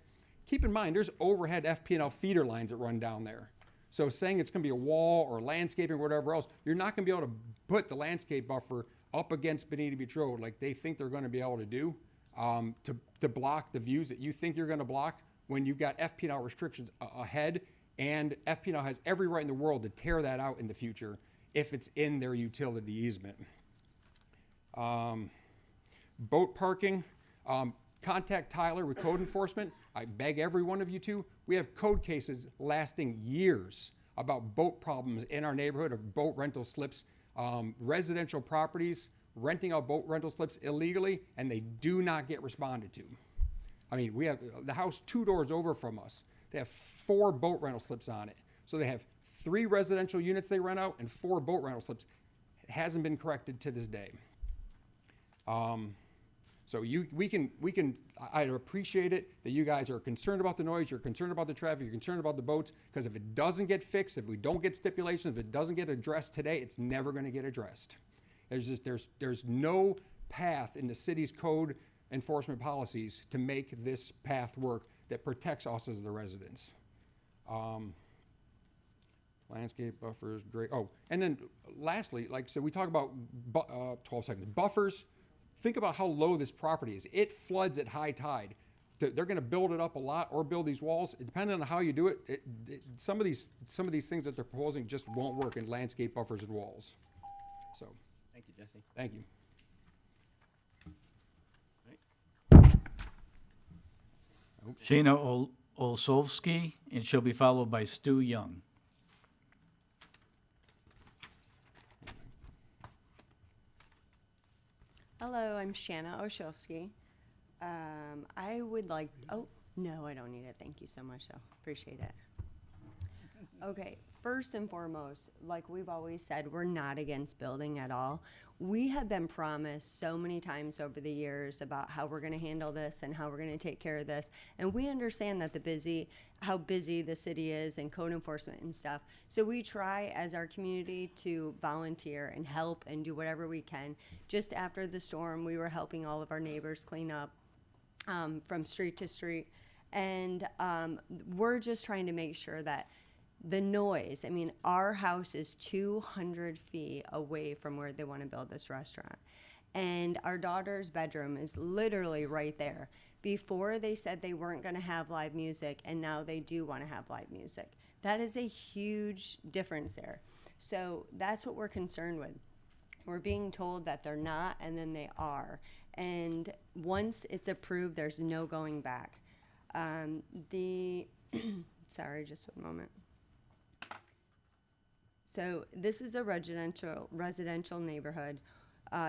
Keep in mind, there's overhead FP&L feeder lines that run down there. So saying it's going to be a wall or landscaping or whatever else, you're not going to be able to put the landscape buffer up against Bonita Beach Road like they think they're going to be able to do to block the views that you think you're going to block when you've got FP&L restrictions ahead And FP&L has every right in the world to tear that out in the future if it's in their utility easement. Boat parking, contact Tyler with code enforcement. I beg every one of you to. We have code cases lasting years about boat problems in our neighborhood of boat rental slips, residential properties renting out boat rental slips illegally, and they do not get responded to. I mean, we have the house 2 doors over from us. They have 4 boat rental slips on it. So they have 3 residential units they rent out and 4 boat rental slips. It hasn't been corrected to this day. So I'd appreciate it that you guys are concerned about the noise, you're concerned about the traffic, you're concerned about the boats, because if it doesn't get fixed, if we don't get stipulations, if it doesn't get addressed today, it's never gonna get addressed. There's no path in the city's code enforcement policies to make this path work that protects us as the residents. Landscape buffers, great. Oh, and then lastly, like, so we talk about 12 seconds, buffers. Think about how low this property is. It floods at high tide. They're gonna build it up a lot or build these walls. Depending on how you do it, some of these things that they're proposing just won't work in landscape buffers and walls. So. Thank you, Jesse. Thank you. Shayna Olsovsky, and she'll be followed by Stu Young. Hello, I'm Shanna Olszewski. I would like, oh, no, I don't need it. Thank you so much, though. Appreciate it. Okay, first and foremost, like we've always said, we're not against building at all. We have been promised so many times over the years about how we're gonna handle this and how we're gonna take care of this. And we understand that how busy the city is and code enforcement and stuff. So we try as our community to volunteer and help and do whatever we can. Just after the storm, we were helping all of our neighbors clean up from street to street. And we're just trying to make sure that the noise, I mean, our house is 200 feet away from where they want to build this restaurant. And our daughter's bedroom is literally right there. Before they said they weren't going to have live music, and now they do want to have live music. That is a huge difference there. So that's what we're concerned with. We're being told that they're not, and then they are. And once it's approved, there's no going back. Sorry, just one moment. So this is a residential neighborhood,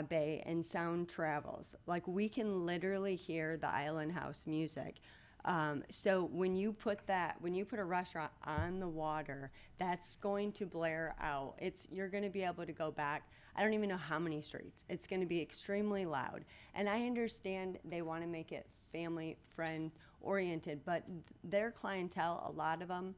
bay, and sound travels. Like, we can literally hear the Island House music. So when you put a restaurant on the water, that's going to blare out. You're going to be able to go back, I don't even know how many streets. It's going to be extremely loud. And I understand they want to make it family friend oriented, but their clientele, a lot of them,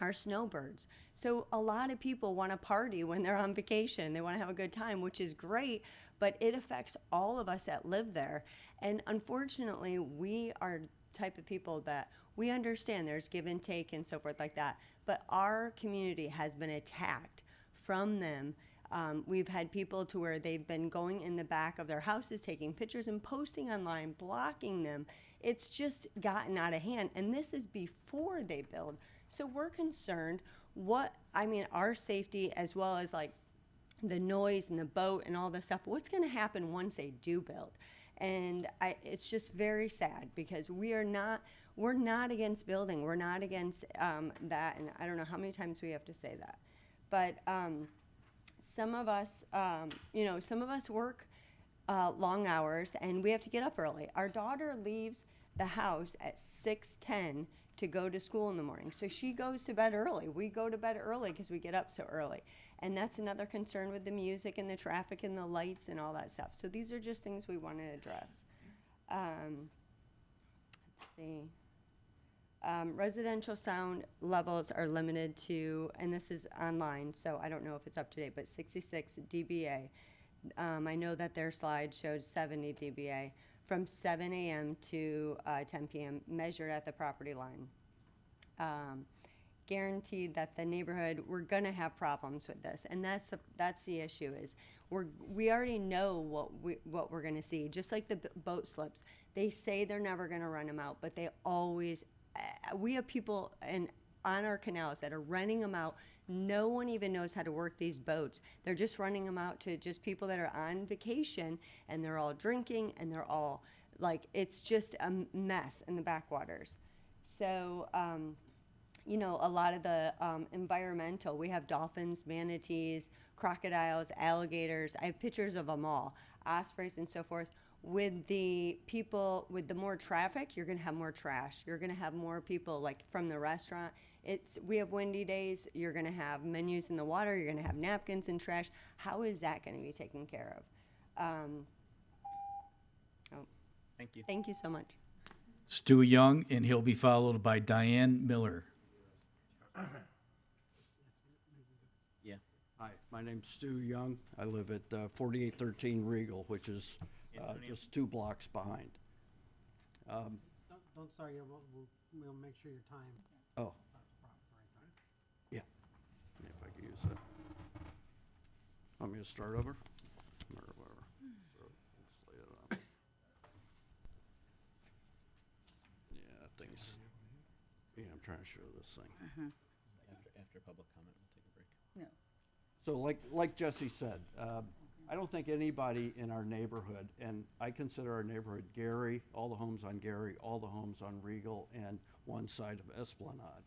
are snowbirds. So a lot of people want to party when they're on vacation. They want to have a good time, which is great, but it affects all of us that live there. And unfortunately, we are type of people that we understand there's give and take and so forth like that, but our community has been attacked from them. We've had people to where they've been going in the back of their houses, taking pictures and posting online, blocking them. It's just gotten out of hand, and this is before they build. So we're concerned our safety, as well as like the noise and the boat and all this stuff, what's gonna happen once they do build? And it's just very sad, because we're not against building. We're not against that, and I don't know how many times we have to say that. But some of us work long hours, and we have to get up early. Our daughter leaves the house at 6:10 to go to school in the morning. So she goes to bed early. We go to bed early because we get up so early. And that's another concern with the music and the traffic and the lights and all that stuff. So these are just things we want to address. Let's see. Residential sound levels are limited to, and this is online, so I don't know if it's up to date, but 66 dBA. I know that their slide showed 70 dBA from 7 a.m. to 10 p.m. measured at the property line. Guaranteed that the neighborhood, we're gonna have problems with this, and that's the issue. Is we already know what we're gonna see. Just like the boat slips, they say they're never gonna run them out, but they always. We have people in on our canals that are renting them out. No one even knows how to work these boats. They're just renting them out to just people that are on vacation, and they're all drinking, and they're all like, it's just a mess in the backwaters. So, you know, a lot of the environmental, we have dolphins, manatees, crocodiles, alligators. I have pictures of them all, ospreys and so forth. With the people, with the more traffic, you're gonna have more trash. You're gonna have more people like from the restaurant. We have windy days. You're gonna have menus in the water. You're gonna have napkins and trash. How is that gonna be taken care of? Thank you. Thank you so much. Stu Young, and he'll be followed by Diane Miller. Yeah. Hi, my name's Stu Young. I live at 4813 Regal, which is just 2 blocks behind. Don't start yet, we'll make sure your time. Oh. Yeah. If I could use that. Want me to start over? Or whatever. So, let's lay it on. Yeah, that thing's, yeah, I'm trying to show this thing. After public comment, we'll take a break. No. So like Jesse said, I don't think anybody in our neighborhood, and I consider our neighborhood Gary, all the homes on Gary, all the homes on Regal, and one side of Esplanade.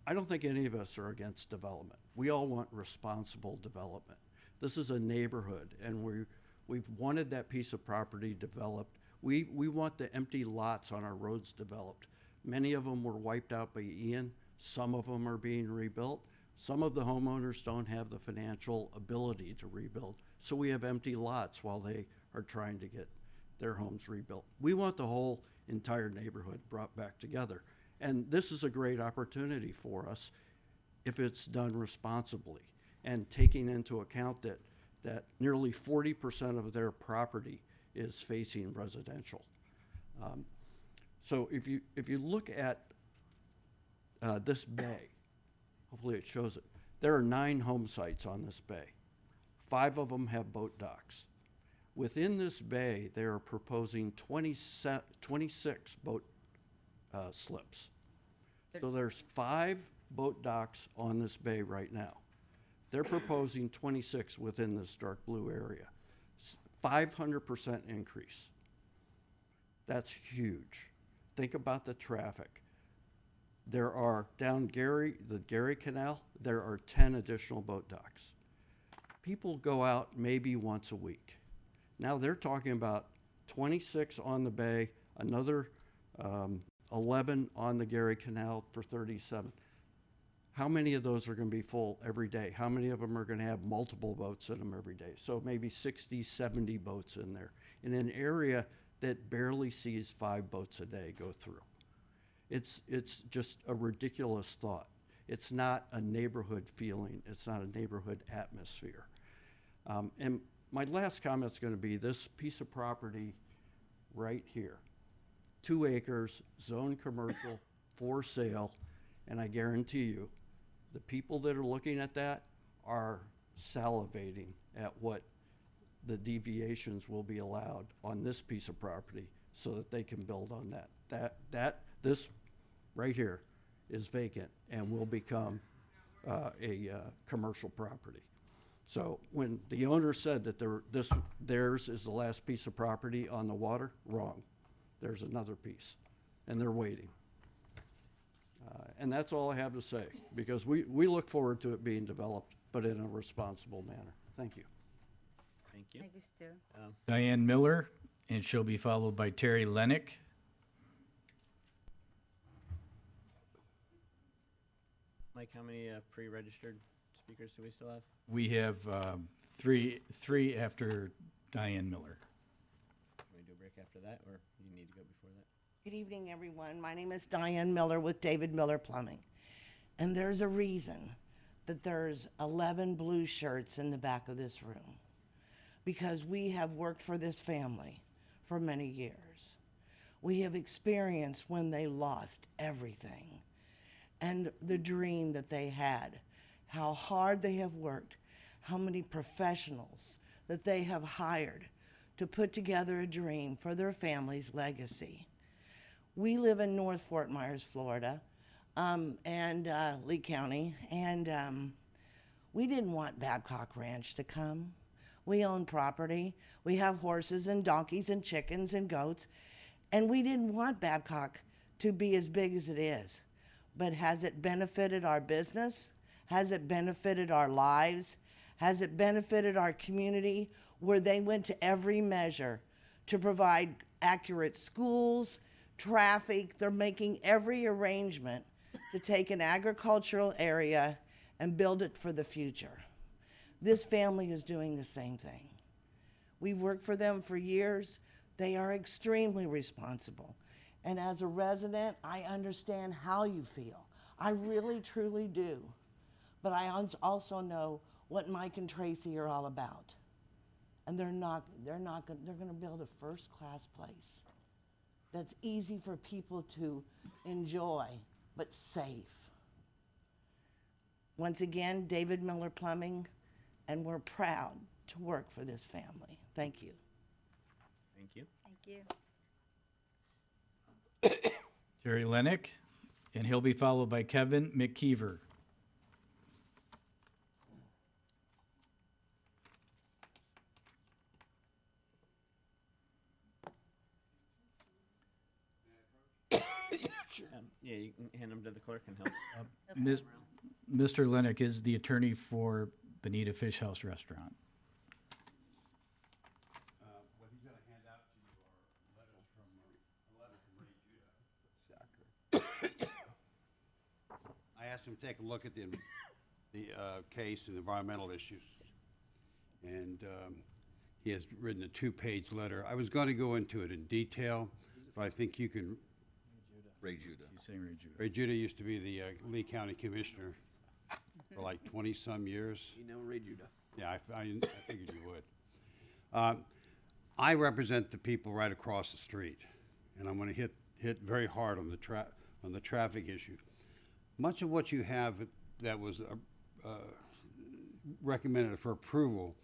I don't think any of us are against development. We all want responsible development. This is a neighborhood, and we've wanted that piece of property developed. We want the empty lots on our roads developed. Many of them were wiped out by Ian. Some of them are being rebuilt. Some of the homeowners don't have the financial ability to rebuild, so we have empty lots while they are trying to get their homes rebuilt. We want the whole entire neighborhood brought back together, and this is a great opportunity for us if it's done responsibly and taking into account that nearly 40% of their property is facing residential. So if you look at this bay, hopefully it shows it. There are 9 home sites on this bay. 5 of them have boat docks. Within this bay, they are proposing 26 boat slips. So there's 5 boat docks on this bay right now. They're proposing 26 within this dark blue area. 500% increase. That's huge. Think about the traffic. There are, down the Gary Canal, there are 10 additional boat docks. People go out maybe once a week. Now they're talking about 26 on the bay, another 11 on the Gary Canal for 37. How many of those are going to be full every day? How many of them are going to have multiple boats in them every day? So maybe 60, 70 boats in there, in an area that barely sees 5 boats a day go through. It's just a ridiculous thought. It's not a neighborhood feeling. It's not a neighborhood atmosphere. And my last comment is going to be this piece of property right here. 2 acres, zone commercial, for sale, and I guarantee you, the people that are looking at that are salivating at what the deviations will be allowed on this piece of property so that they can build on that. This right here is vacant and will become a commercial property. So when the owner said that theirs is the last piece of property on the water, wrong. There's another piece, and they're waiting. And that's all I have to say, because we look forward to it being developed, but in a responsible manner. Thank you. Thank you. Thank you, Stu. Diane Miller, and she'll be followed by Terry Lennick. Mike, how many pre-registered speakers do we still have? We have three after Diane Miller. Can we do a break after that, or you need to go before that? Good evening, everyone. My name is Diane Miller with David Miller Plumbing. And there's a reason that there's 11 blue shirts in the back of this room. Because we have worked for this family for many years. We have experienced when they lost everything and the dream that they had, how hard they have worked, how many professionals that they have hired to put together a dream for their family's legacy. We live in North Fort Myers, Florida. and Lee County, and we didn't want Babcock Ranch to come. We own property. We have horses and donkeys and chickens and goats, and we didn't want Babcock to be as big as it is. But has it benefited our business? Has it benefited our lives? Has it benefited our community, where they went to every measure to provide accurate schools, traffic? They're making every arrangement to take an agricultural area and build it for the future. This family is doing the same thing. We've worked for them for years. They are extremely responsible. And as a resident, I understand how you feel. I really, truly do. But I also know what Mike and Tracy are all about. And they're going to build a first-class place that's easy for people to enjoy, but safe. Once again, David Miller Plumbing, and we're proud to work for this family. Thank you. Thank you. Thank you. Jerry Lenick, and he'll be followed by Kevin McKeever. Yeah, you can hand them to the clerk and help. Mr. Lenick is the attorney for Bonita Fish House Restaurant. What he's going to hand out to you are a letter from Ray Judah. I asked him to take a look at the case and environmental issues, and he has written a 2-page letter. I was going to go into it in detail, but I think you can. Ray Judah. He's saying Ray Judah. Ray Judah used to be the Lee County Commissioner for like 20-some years. You know Ray Judah. Yeah, I figured you would. I represent the people right across the street, and I'm going to hit very hard on the traffic issue. Much of what you have that was recommended for approval,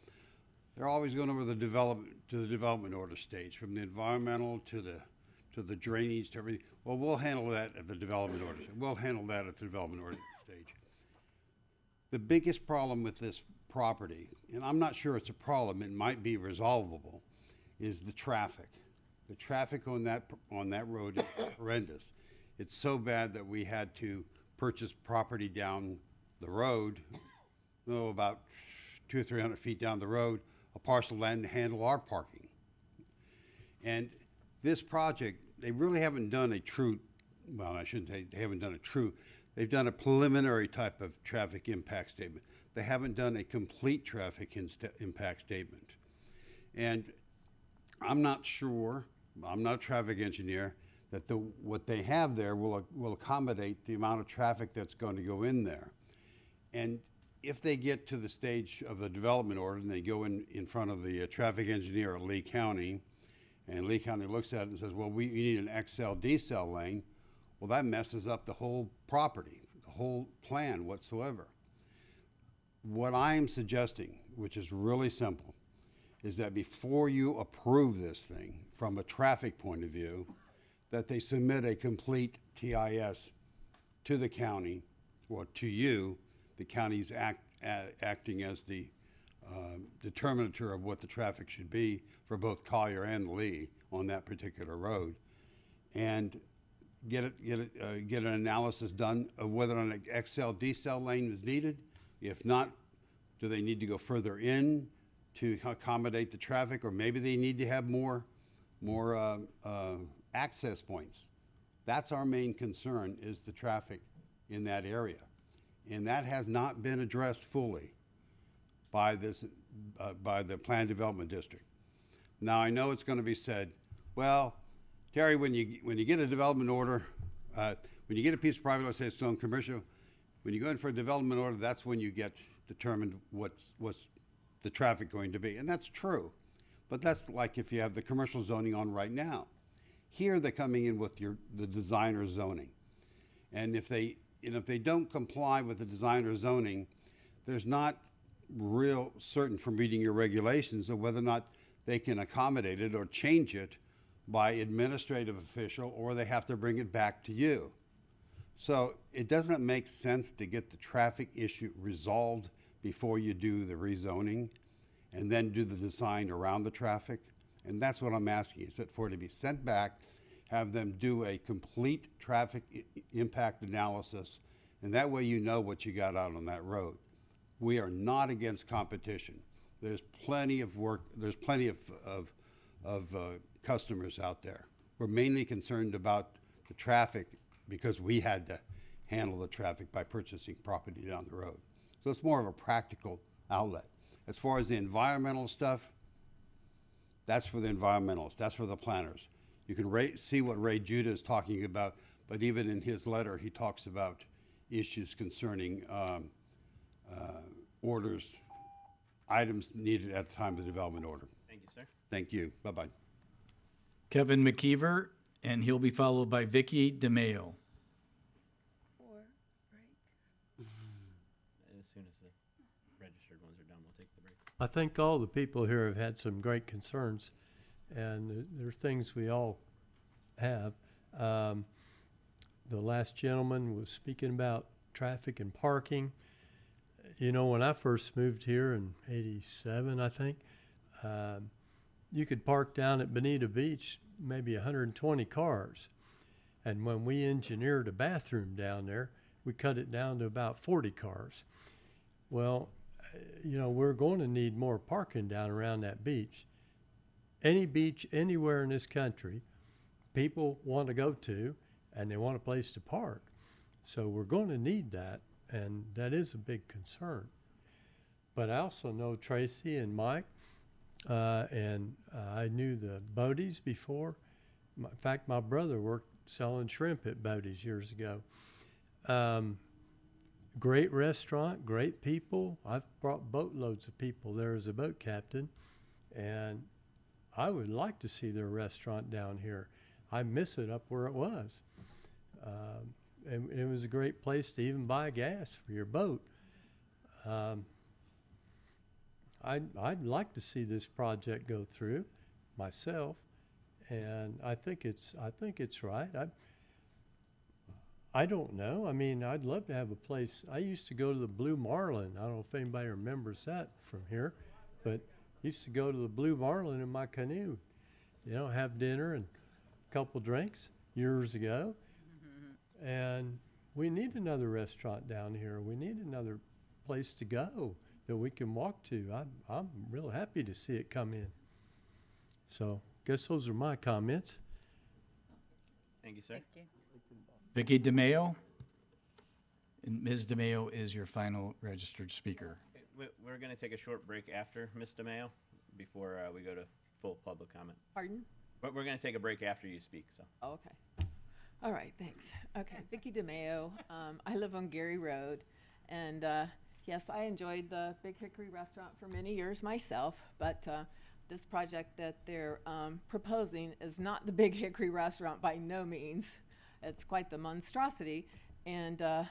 they're always going over the development order stage, from the environmental to the drainage to everything. Well, we'll handle that at the development order. We'll handle that at the development order stage. The biggest problem with this property, and I'm not sure it's a problem, it might be resolvable, is the traffic. The traffic on that road is horrendous. It's so bad that we had to purchase property down the road, about 200 or 300 feet down the road, a parcel of land to handle our parking. And this project, they really haven't done a true, well, I shouldn't say they haven't done a true, they've done a preliminary type of traffic impact statement. They haven't done a complete traffic impact statement. And I'm not sure, I'm not a traffic engineer, that what they have there will accommodate the amount of traffic that's going to go in there. And if they get to the stage of the development order and they go in front of the traffic engineer at Lee County, and Lee County looks at it and says, well, you need an XL, decel lane, well, that messes up the whole property, the whole plan whatsoever. What I am suggesting, which is really simple, is that before you approve this thing from a traffic point of view, that they submit a complete TIS to the county, or to you. The county's acting as the determinator of what the traffic should be for both Collier and Lee on that particular road, and get an analysis done of whether an XL decel lane is needed. If not, do they need to go further in to accommodate the traffic, or maybe they need to have more access points. That's our main concern, is the traffic in that area, and that has not been addressed fully by the Planned Development District. Now, I know it's going to be said, well, Terry, when you get a development order, when you get a piece of property, let's say it's still commercial, when you go in for a development order, that's when you get determined what's the traffic going to be, and that's true. But that's like if you have the commercial zoning on right now. Here, they're coming in with the designer zoning, and if they don't comply with the designer zoning, there's not real certain from reading your regulations of whether or not they can accommodate it or change it by administrative official, or they have to bring it back to you. So it doesn't make sense to get the traffic issue resolved before you do the rezoning and then do the design around the traffic. And that's what I'm asking, is that for it to be sent back, have them do a complete traffic impact analysis, and that way you know what you got out on that road. We are not against competition. There's plenty of work, there's plenty of customers out there. We're mainly concerned about the traffic because we had to handle the traffic by purchasing property down the road. So it's more of a practical outlet. As far as the environmental stuff, that's for the environmentalists, that's for the planners. You can see what Ray Judah is talking about, but even in his letter, he talks about issues concerning orders, items needed at the time of the development order. Thank you, sir. Thank you. Bye-bye. Kevin McKeever, and he'll be followed by Vicky DeMeo. As soon as the registered ones are done, we'll take the break. I think all the people here have had some great concerns, and there's things we all have. The last gentleman was speaking about traffic and parking. You know, when I first moved here in '87, I think, you could park down at Bonita Beach maybe 120 cars. And when we engineered a bathroom down there, we cut it down to about 40 cars. Well, you know, we're going to need more parking down around that beach. Any beach anywhere in this country, people want to go to, and they want a place to park. So we're going to need that, and that is a big concern. But I also know Tracy and Mike, and I knew the Bodie's before. In fact, my brother worked selling shrimp at Bodie's years ago. Great restaurant, great people. I've brought boatloads of people there as a boat captain, and I would like to see their restaurant down here. I miss it up where it was. And it was a great place to even buy gas for your boat. I'd like to see this project go through myself, and I think it's right. I don't know. I mean, I'd love to have a place. I used to go to the Blue Marlin. I don't know if anybody remembers that from here, but used to go to the Blue Marlin in my canoe, you know, have dinner and a couple drinks years ago. And we need another restaurant down here. We need another place to go that we can walk to. I'm real happy to see it come in. So, guess those are my comments. Thank you, sir. Thank you. Vicky DeMeo. And Ms. DeMeo is your final registered speaker. We're going to take a short break after Ms. DeMeo before we go to full public comment. Pardon? But we're going to take a break after you speak. So. Oh, okay. All right, thanks. Okay, Vicky DeMeo. I live on Gary Road, and yes, I enjoyed the Big Hickory restaurant for many years myself, but this project that they're proposing is not the Big Hickory restaurant by no means. It's quite the monstrosity, and I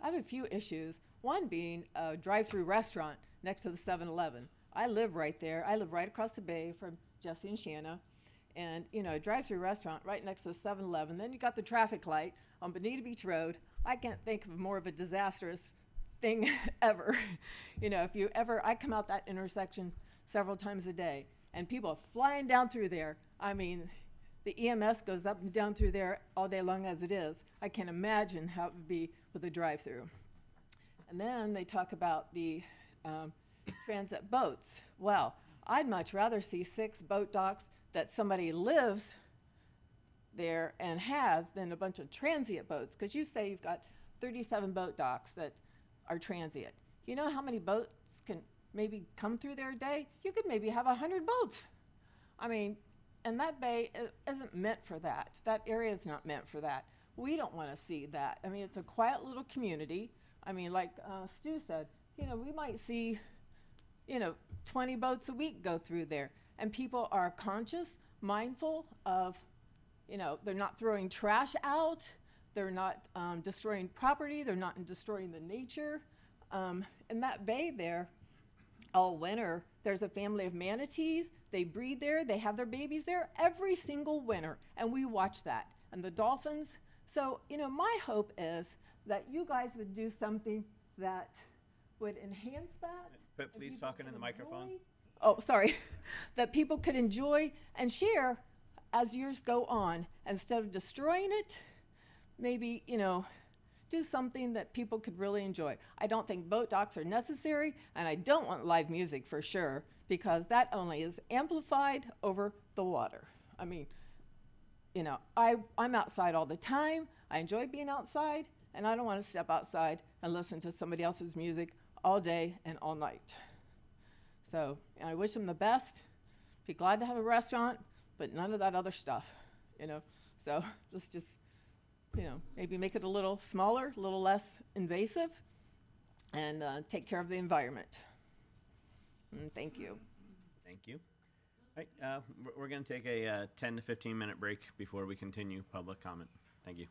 have a few issues, one being a drive-through restaurant next to the 7-Eleven. I live right there. I live right across the bay from Jesse and Shanna. And, you know, a drive-through restaurant right next to the 7-Eleven. Then you got the traffic light on Bonita Beach Road. I can't think of more of a disastrous thing ever. You know, if you ever, I come out that intersection several times a day, and people are flying down through there. I mean, the EMS goes up and down through there all day long as it is. I can't imagine how it would be with a drive-through. And then they talk about the transit boats. Well, I'd much rather see 6 boat docks that somebody lives there and has than a bunch of transient boats. Because you say you've got 37 boat docks that are transient. You know how many boats can maybe come through there a day? You could maybe have 100 boats. I mean, and that bay isn't meant for that. That area is not meant for that. We don't want to see that. I mean, it's a quiet little community. I mean, like Stu said, you know, we might see, you know, 20 boats a week go through there. And people are conscious, mindful of, you know, they're not throwing trash out, they're not destroying property, they're not destroying the nature. In that bay there, all winter, there's a family of manatees. They breed there, they have their babies there every single winter, and we watch that. And the dolphins, So, you know, my hope is that you guys would do something that would enhance that. But please talk into the microphone. Oh, sorry. That people could enjoy and share as years go on. Instead of destroying it, maybe, you know, do something that people could really enjoy. I don't think boat docks are necessary, and I don't want live music for sure, because that only is amplified over the water. I mean, you know, I'm outside all the time. I enjoy being outside, and I don't want to step outside and listen to somebody else's music all day and all night. So I wish them the best. Be glad to have a restaurant, but none of that other stuff, you know. So let's just, you know, maybe make it a little smaller, a little less invasive, and take care of the environment. And thank you. Thank you. All right, we're going to take a 10 to 15 minute break before we continue public comment. Thank you.